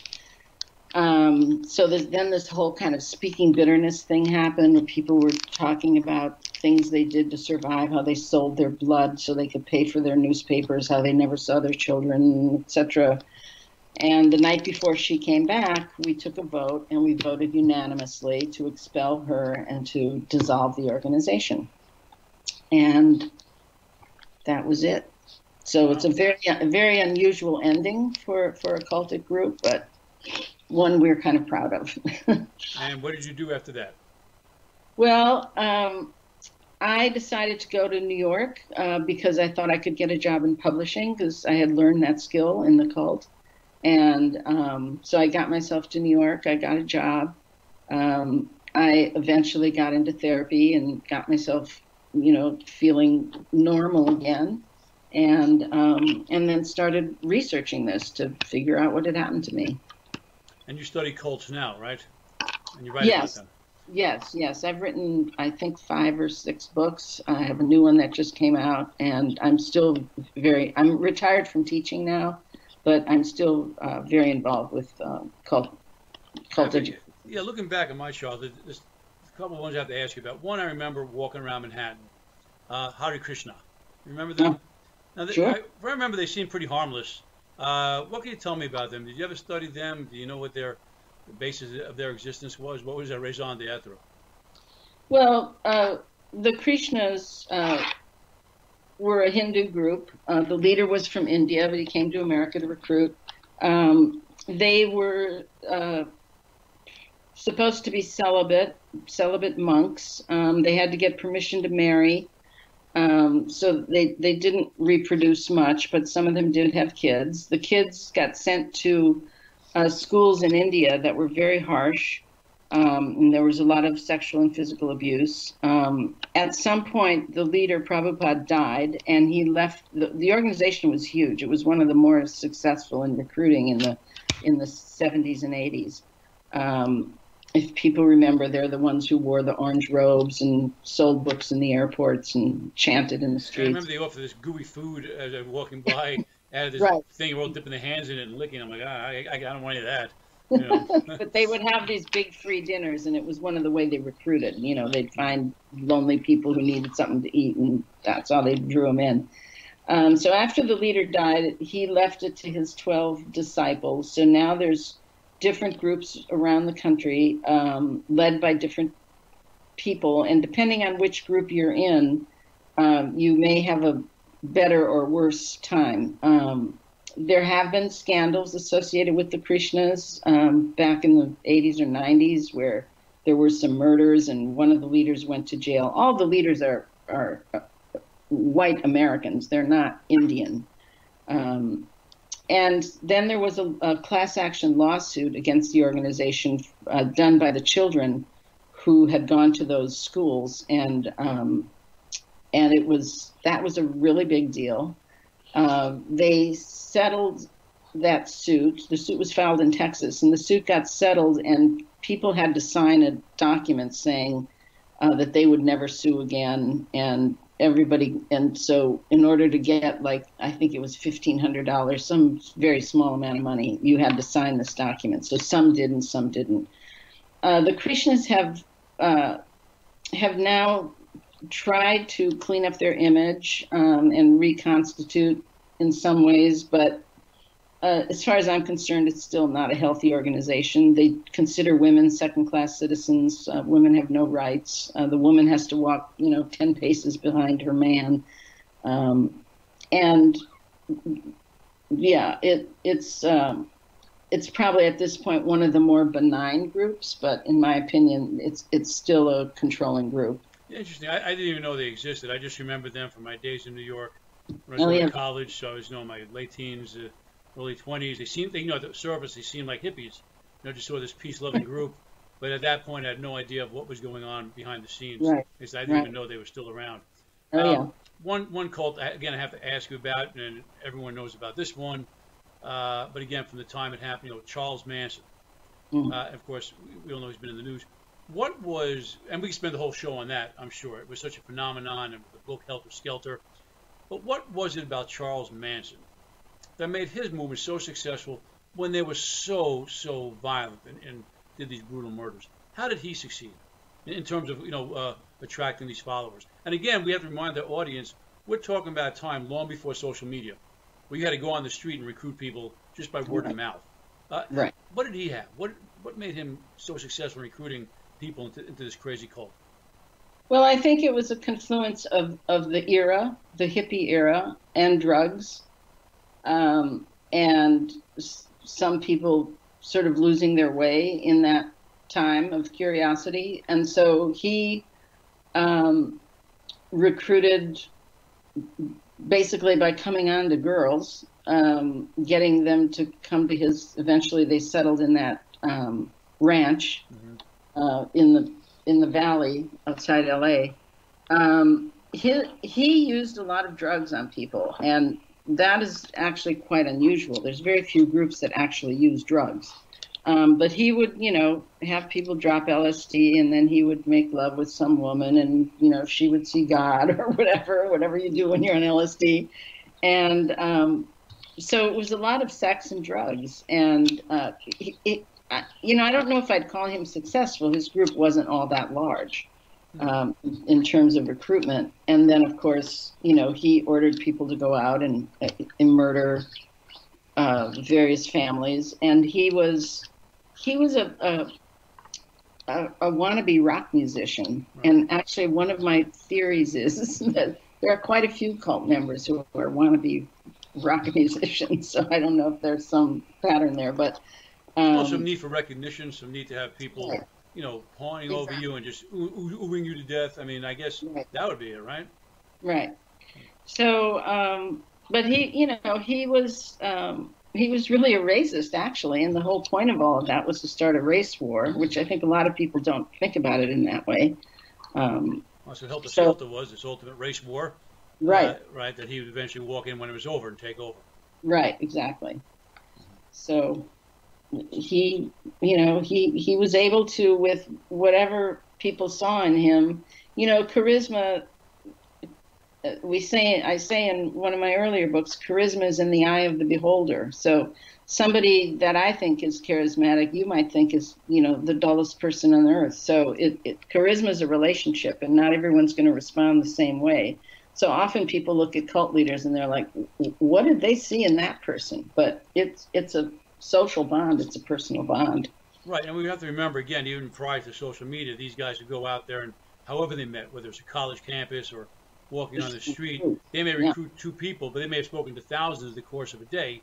So then this whole kind of speaking bitterness thing happened, where people were talking about things they did to survive, how they sold their blood so they could pay for their newspapers, how they never saw their children, et cetera. And the night before she came back, we took a vote, and we voted unanimously to expel her and to dissolve the organization. And that was it. So it's a very unusual ending for a cultic group, but one we're kind of proud of. And what did you do after that? Well, I decided to go to New York because I thought I could get a job in publishing, because I had learned that skill in the cult. And so I got myself to New York. I got a job. I eventually got into therapy and got myself feeling normal again, and then started researching this to figure out what had happened to me. And you study cults now, right? And you write about them. Yes. I've written, I think, 5 or 6 books. I have a new one that just came out, and I'm retired from teaching now, but I'm still very involved with cult education. Yeah, looking back at my childhood, there's a couple of ones I have to ask you about. One, I remember walking around Manhattan, Hare Krishna. You remember them? Now, Sure. I remember they seemed pretty harmless. What can you tell me about them? Did you ever study them? Do you know what the basis of their existence was? What was their raison d'etre? Well, the Krishnas were a Hindu group. The leader was from India, but he came to America to recruit. They were supposed to be celibate monks. They had to get permission to marry. So they didn't reproduce much, but some of them did have kids. The kids got sent to schools in India that were very harsh, and there was a lot of sexual and physical abuse. At some point, the leader, Prabhupada, died, and he left. The organization was huge. It was one of the more successful in recruiting in the 70s and 80s. If people remember, they're the ones who wore the orange robes and sold books in the airports and chanted in the streets. I remember they offered this gooey food as I was walking by, out of this thing, we're all dipping their hands in it and licking. I'm like, I don't want any of that. Yeah. But they would have these big free dinners, and it was one of the way they recruited. You know, they'd find lonely people who needed something to eat, and that's how they drew them in. So after the leader died, he left it to his 12 disciples. So now there's different groups around the country, led by different people, and depending on which group you're in, you may have a better or worse time. There have been scandals associated with the Krishnas back in the 80s or 90s where there were some murders and one of the leaders went to jail. All the leaders are white Americans. They're not Indian. And then there was a class action lawsuit against the organization done by the children who had gone to those schools, and that was a really big deal. They settled that suit. The suit was filed in Texas, and the suit got settled, and people had to sign a document saying that they would never sue again, and so in order to get, like, I think it was $1,500, some very small amount of money, you had to sign this document. So some did and some didn't. The Krishnas have now tried to clean up their image and reconstitute in some ways, but as far as I'm concerned, it's still not a healthy organization. They consider women second-class citizens. Women have no rights. The woman has to walk, 10 paces behind her man. And yeah, it's probably at this point one of the more benign groups, but in my opinion, it's still a controlling group. Interesting. I didn't even know they existed. I just remember them from my days in New York when I was going to college. So I was, my late teens, early 20s. They seemed, at the surface, they seemed like hippies. Just saw this peace-loving group. But at that point, I had no idea of what was going on behind the scenes. Right. Because I didn't even know they were still around. One cult, again, I have to ask you about, and everyone knows about this one. But again, from the time it happened, Charles Manson. Of course, we all know he's been in the news. What was, and we can spend the whole show on that, I'm sure. It was such a phenomenon, and the book Helter Skelter. But what was it about Charles Manson that made his movement so successful when they were so violent and did these brutal murders? How did he succeed in terms of, attracting these followers? And again, we have to remind the audience, we're talking about a time long before social media, where you had to go on the street and recruit people just by word of mouth. Right. What did he have? What made him so successful in recruiting people into this crazy cult? Well, I think it was a confluence of the era, the hippie era, and drugs, and some people sort of losing their way in that time of curiosity. And so he recruited basically by coming on to girls, getting them to come to his. Eventually, they settled in that ranch in the valley outside LA. He used a lot of drugs on people, and that is actually quite unusual. There's very few groups that actually use drugs. But he would, have people drop LSD, and then he would make love with some woman, and, she would see God or whatever you do when you're on LSD. And so it was a lot of sex and drugs. And, I don't know if I'd call him successful. His group wasn't all that large in terms of recruitment. And then, of course, he ordered people to go out and murder various families. And he was a wannabe rock musician. Right. And actually, one of my theories is that there are quite a few cult members who are wannabe rock musicians. So I don't know if there's some pattern there, but some need for recognition, some need to have people, pawing over you and just oohing you to death. I mean, I guess that would be it, right? Right. So, but he was really a racist, actually, and the whole point of all of that was to start a race war, which I think a lot of people don't think about it in that way. So Helter Skelter was this ultimate race war, right? Right, that he would eventually walk in when it was over and take over. Right, exactly. So he was able to, with whatever people saw in him, charisma I say in one of my earlier books, charisma is in the eye of the beholder. So somebody that I think is charismatic, you might think is, the dullest person on earth. So charisma is a relationship, and not everyone's going to respond the same way. So often people look at cult leaders and they're like, what did they see in that person? But it's a social bond. It's a personal bond. Right, and we have to remember, again, even prior to social media, these guys would go out there and however they met, whether it's a college campus or walking on the street, they may recruit two people, but they may have spoken to thousands in the course of a day,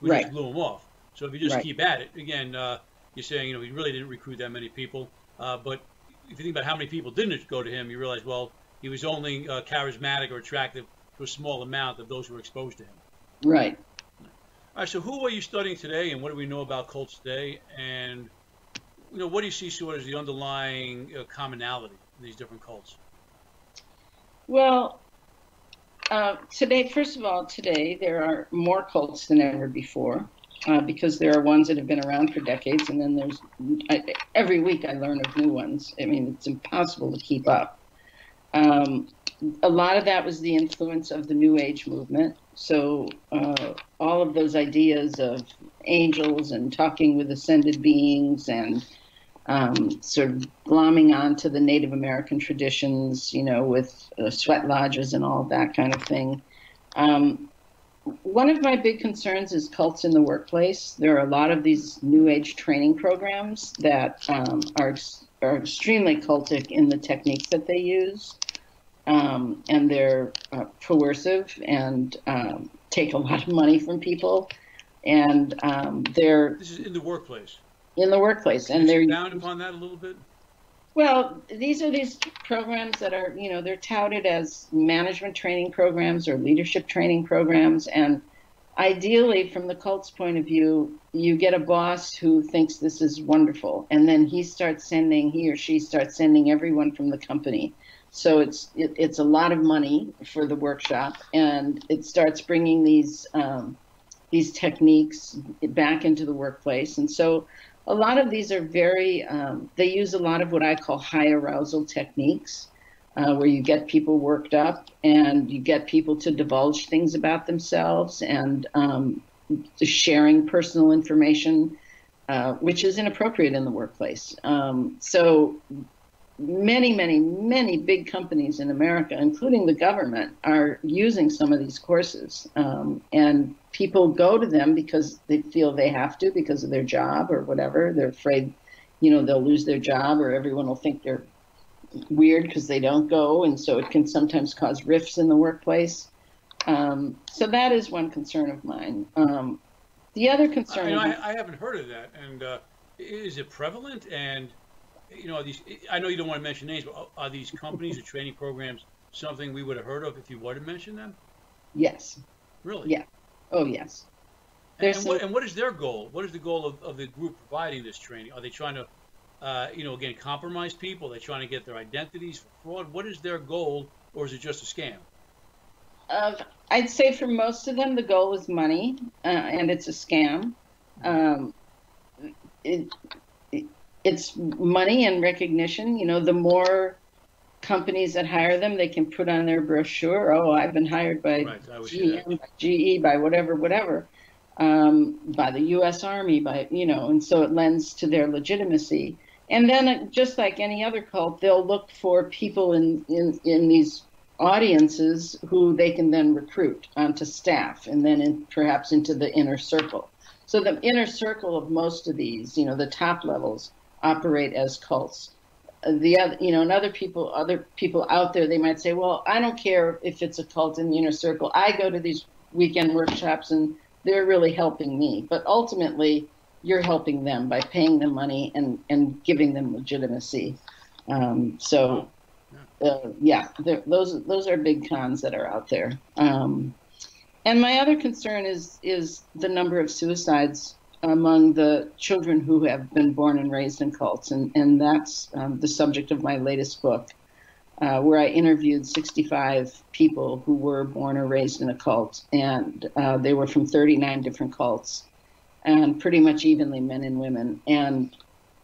who just blew them off. So if you just keep at it, again, you're saying, he really didn't recruit that many people. But if you think about how many people didn't go to him, you realize, well, he was only charismatic or attractive to a small amount of those who were exposed to him. Right. All right, so who are you studying today, and what do we know about cults today? And, what do you see sort of as the underlying commonality in these different cults? Well, first of all, today there are more cults than ever before, because there are ones that have been around for decades, and then every week I learn of new ones. I mean, it's impossible to keep up. A lot of that was the influence of the New Age movement. So all of those ideas of angels and talking with ascended beings and sort of glomming onto the Native American traditions, with sweat lodges and all that kind of thing. One of my big concerns is cults in the workplace. There are a lot of these New Age training programs that are extremely cultic in the techniques that they use. And they're coercive and take a lot of money from people. And This is in the workplace. In the workplace. And they're expound upon that a little bit? Well, these are these programs that are, they're touted as management training programs or leadership training programs. And ideally, from the cult's point of view, you get a boss who thinks this is wonderful. And then he or she starts sending everyone from the company. So it's a lot of money for the workshop, and it starts bringing these techniques back into the workplace. And so a lot of these are they use a lot of what I call high arousal techniques, where you get people worked up and you get people to divulge things about themselves and sharing personal information, which is inappropriate in the workplace. So many, many, many big companies in America, including the government, are using some of these courses. And people go to them because they feel they have to because of their job or whatever. They're afraid, they'll lose their job or everyone will think they're weird because they don't go. And so it can sometimes cause rifts in the workplace. So that is one concern of mine. The other concern... I haven't heard of that. And is it prevalent? And I know you don't want to mention names, but are these companies or training programs something we would have heard of if you were to mention them? Yes. Really? Yeah. Oh, yes. And what is their goal? What is the goal of the group providing this training? Are they trying to, again, compromise people? Are they trying to get their identities for fraud? What is their goal, or is it just a scam? I'd say for most of them, the goal is money, and it's a scam. It's money and recognition. The more companies that hire them, they can put on their brochure, oh, I've been hired by GM, by GE, by whatever, by the U.S. Army, and so it lends to their legitimacy. And then just like any other cult, they'll look for people in these audiences who they can then recruit onto staff and then perhaps into the inner circle. So the inner circle of most of these, the top levels, operate as cults. The other, and other people out there, they might say, well, I don't care if it's a cult in the inner circle. I go to these weekend workshops and they're really helping me. But ultimately, you're helping them by paying them money and giving them legitimacy. Those are big cons that are out there. And my other concern is the number of suicides among the children who have been born and raised in cults. And that's the subject of my latest book, where I interviewed 65 people who were born or raised in a cult. And they were from 39 different cults, and pretty much evenly men and women. And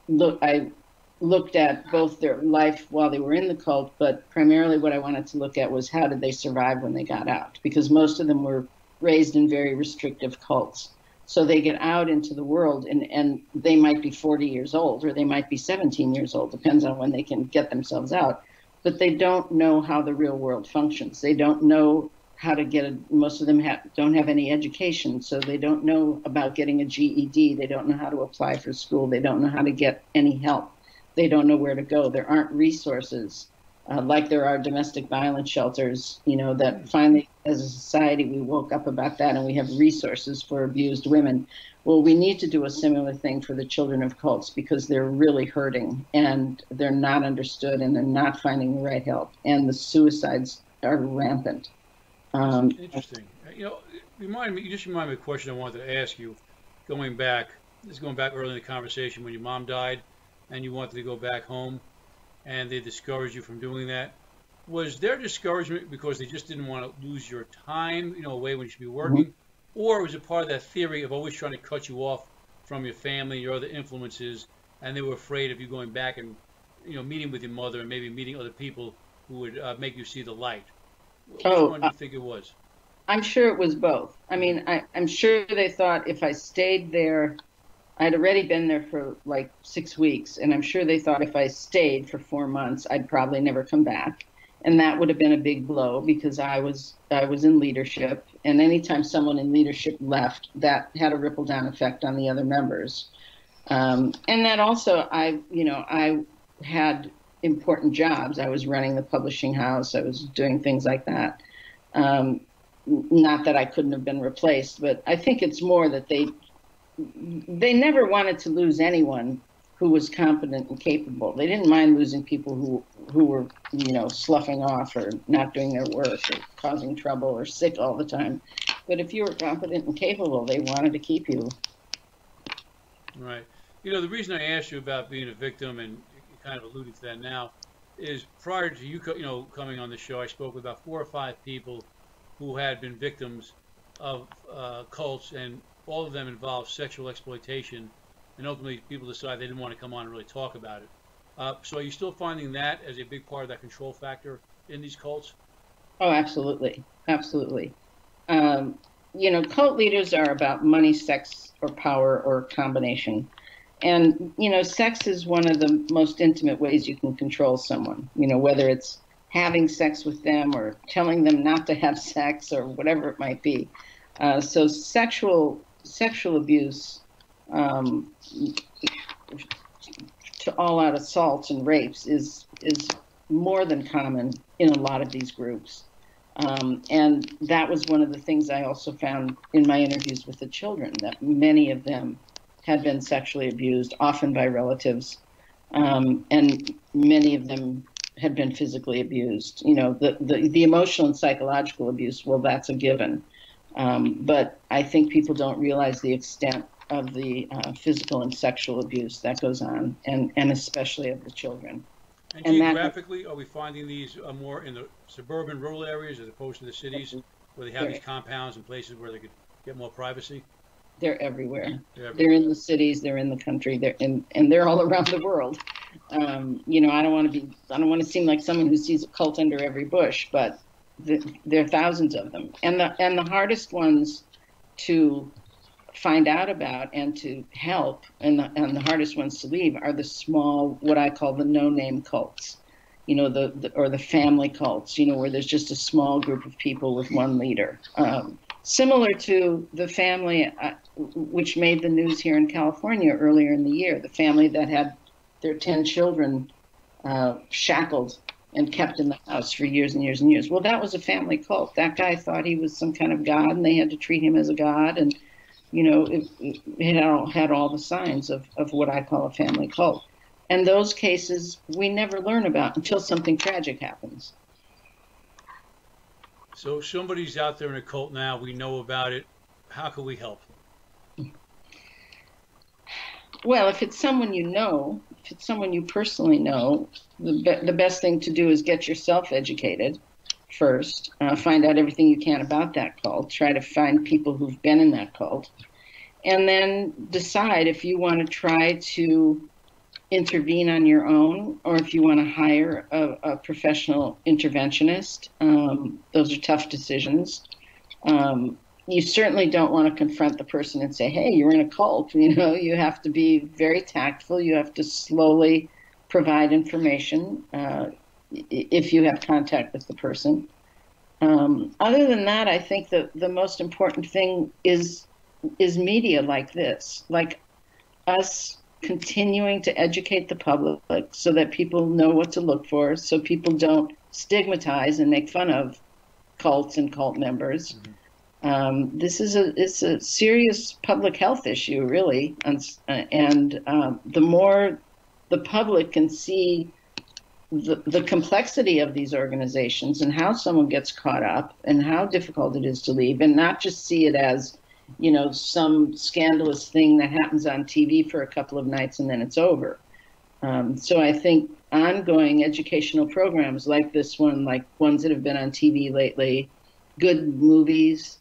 look, looked at both their life while they were in the cult, but primarily what I wanted to look at was how did they survive when they got out? Because most of them were raised in very restrictive cults. So they get out into the world, and they might be 40 years old, or they might be 17 years old, depends on when they can get themselves out. But they don't know how the real world functions. They don't know how to get most of them don't have any education, so they don't know about getting a GED. They don't know how to apply for school. They don't know how to get any help. They don't know where to go. There aren't resources like there are domestic violence shelters, that finally, as a society, we woke up about that and we have resources for abused women. Well, we need to do a similar thing for the children of cults because they're really hurting and they're not understood and they're not finding the right help. And the suicides are rampant. Interesting. You just remind me of a question I wanted to ask you. Going back early in the conversation when your mom died and you wanted to go back home and they discouraged you from doing that. Was there discouragement because they just didn't want to lose your time, away when you should be working? Mm-hmm. Or was it part of that theory of always trying to cut you off from your family, your other influences, and they were afraid of you going back and, meeting with your mother and maybe meeting other people who would make you see the light? Which one do you think it was? I'm sure it was both. I mean, I'm sure they thought if I stayed there, I'd already been there for like 6 weeks, and I'm sure they thought if I stayed for 4 months, I'd probably never come back. And that would have been a big blow because I was in leadership, and anytime someone in leadership left, that had a ripple down effect on the other members. And that also, I had important jobs. I was running the publishing house. I was doing things like that. Not that I couldn't have been replaced, but I think it's more that they never wanted to lose anyone who was competent and capable. They didn't mind losing people who were, sloughing off or not doing their work or causing trouble or sick all the time. But if you were competent and capable, they wanted to keep you. Right. The reason I asked you about being a victim, and you kind of alluded to that now, is prior to you, coming on the show, I spoke with about 4 or 5 people who had been victims of cults, and all of them involved sexual exploitation, and ultimately people decided they didn't want to come on and really talk about it. So are you still finding that as a big part of that control factor in these cults? Oh, absolutely. Absolutely. Cult leaders are about money, sex, or power, or combination. And, sex is one of the most intimate ways you can control someone, whether it's having sex with them or telling them not to have sex or whatever it might be. So sexual abuse, to all-out assaults and rapes is more than common in a lot of these groups. And that was one of the things I also found in my interviews with the children, that many of them had been sexually abused, often by relatives, and many of them had been physically abused. The emotional and psychological abuse, well, that's a given. But I think people don't realize the extent of the physical and sexual abuse that goes on, and especially of the children. And geographically, are we finding these more in the suburban, rural areas as opposed to the cities where they have these compounds and places where they could get more privacy? They're everywhere. They're in the cities. They're in the country. And they're all around the world. I don't want to seem like someone who sees a cult under every bush, but there are thousands of them. And the hardest ones to find out about and to help, and the hardest ones to leave are the small, what I call the no-name cults, or the family cults, where there's just a small group of people with one leader. Similar to the family which made the news here in California earlier in the year, the family that had their 10 children shackled and kept in the house for years and years and years. Well, that was a family cult. That guy thought he was some kind of god, and they had to treat him as a god, and it had all the signs of what I call a family cult. And those cases we never learn about until something tragic happens. So somebody's out there in a cult now, we know about it. How can we help? Well, if it's someone if it's someone you personally know, the best thing to do is get yourself educated first. Find out everything you can about that cult. Try to find people who've been in that cult. And then decide if you want to try to intervene on your own, or if you want to hire a professional interventionist. Those are tough decisions. You certainly don't want to confront the person and say, hey, you're in a cult. You have to be very tactful. You have to slowly provide information if you have contact with the person. Other than that, I think that the most important thing is media like this, like us continuing to educate the public so that people know what to look for, so people don't stigmatize and make fun of cults and cult members. Mm-hmm. It's a serious public health issue, really, and the more the public can see the complexity of these organizations and how someone gets caught up and how difficult it is to leave, and not just see it as, some scandalous thing that happens on TV for a couple of nights and then it's over. So I think ongoing educational programs like this one, like ones that have been on TV lately, good movies,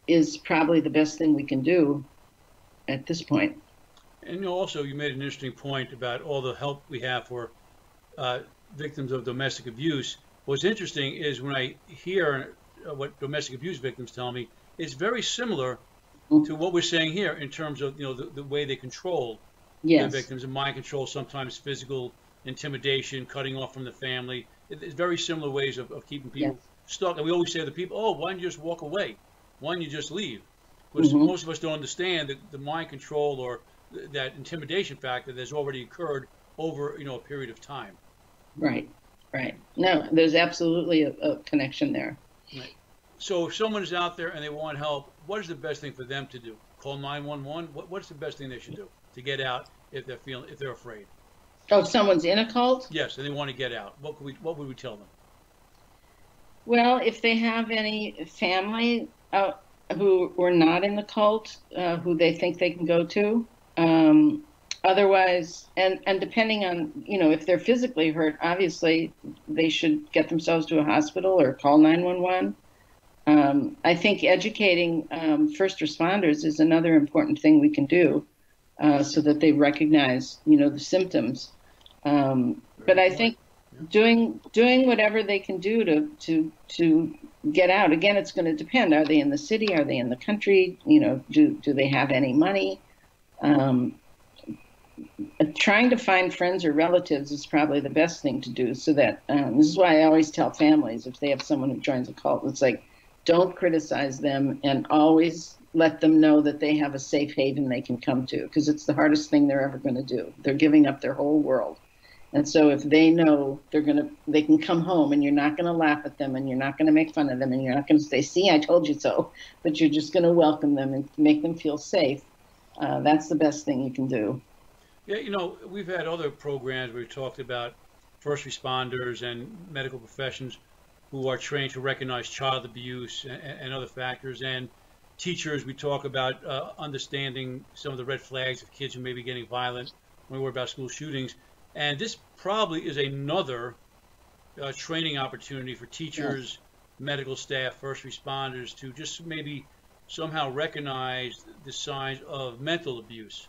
is probably the best thing we can do at this point. And also, you made an interesting point about all the help we have for victims of domestic abuse. What's interesting is when I hear what domestic abuse victims tell me, it's very similar to what we're saying here in terms of the way they control their victims, and mind control, sometimes physical intimidation, cutting off from the family. It's very similar ways of keeping people stuck. And we always say to people, oh, why don't you just walk away? Why don't you just leave? Because most of us don't understand that the mind control or that intimidation factor that has already occurred over a period of time. Right. No, there's absolutely a connection there. Right. So if someone is out there and they want help, what is the best thing for them to do? Call 911? What's the best thing they should do to get out if they're afraid? Oh, if someone's in a cult? Yes, and they want to get out. What would we tell them? Well, if they have any family who are not in the cult, who they think they can go to, otherwise, and depending on, if they're physically hurt, obviously they should get themselves to a hospital or call 911. I think educating first responders is another important thing we can do so that they recognize, the symptoms. But I think doing whatever they can do to get out. Again, it's going to depend. Are they in the city? Are they in the country? Do they have any money? Trying to find friends or relatives is probably the best thing to do. So that this is why I always tell families, if they have someone who joins a cult, it's like, don't criticize them, and always let them know that they have a safe haven they can come to, because it's the hardest thing they're ever going to do. They're giving up their whole world. And so if they know they can come home, and you're not going to laugh at them, and you're not going to make fun of them, and you're not going to say, see, I told you so, but you're just going to welcome them and make them feel safe, that's the best thing you can do. Yeah, we've had other programs where we talked about first responders and medical professions who are trained to recognize child abuse and other factors, and teachers. We talk about understanding some of the red flags of kids who may be getting violent when we worry about school shootings. And this probably is another training opportunity for teachers, medical staff, first responders to just maybe somehow recognize the signs of mental abuse.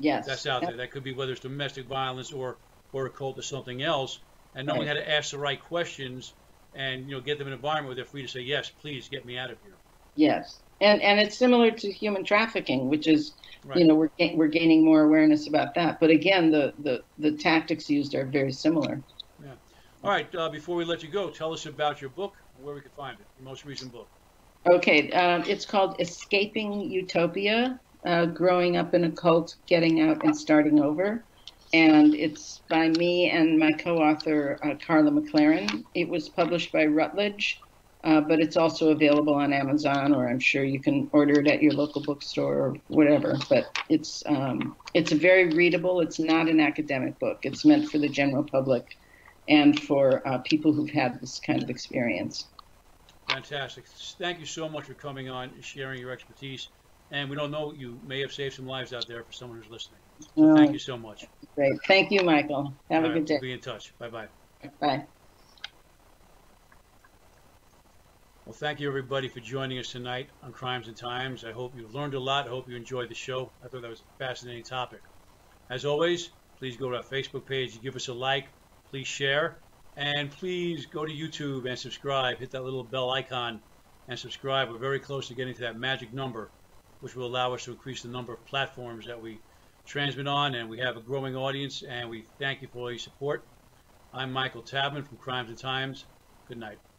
Yes. That's out there. That could be whether it's domestic violence or a cult or something else, and knowing how to ask the right questions and get them in an environment where they're free to say, yes, please get me out of here. Yes. And it's similar to human trafficking, which is, we're gaining more awareness about that. But again, the tactics used are very similar. Yeah. All right. Before we let you go, tell us about your book, where we can find it, your most recent book. Okay. It's called Escaping Utopia, Growing Up in a Cult, Getting Out and Starting Over. And it's by me and my co-author, Carla McLaren. It was published by Routledge. But it's also available on Amazon, or I'm sure you can order it at your local bookstore or whatever. But it's very readable. It's not an academic book. It's meant for the general public and for people who've had this kind of experience. Fantastic. Thank you so much for coming on, sharing your expertise. And we don't know, you may have saved some lives out there for someone who's listening. So thank you so much. Great. Thank you, Michael. Have a good day. We'll be in touch. Bye-bye. Bye. Well, thank you, everybody, for joining us tonight on Crimes and Times. I hope you learned a lot. I hope you enjoyed the show. I thought that was a fascinating topic. As always, please go to our Facebook page, give us a like, please share, and please go to YouTube and subscribe. Hit that little bell icon and subscribe. We're very close to getting to that magic number, which will allow us to increase the number of platforms that we transmit on, and we have a growing audience, and we thank you for all your support. I'm Michael Tabman from Crimes and Times. Good night.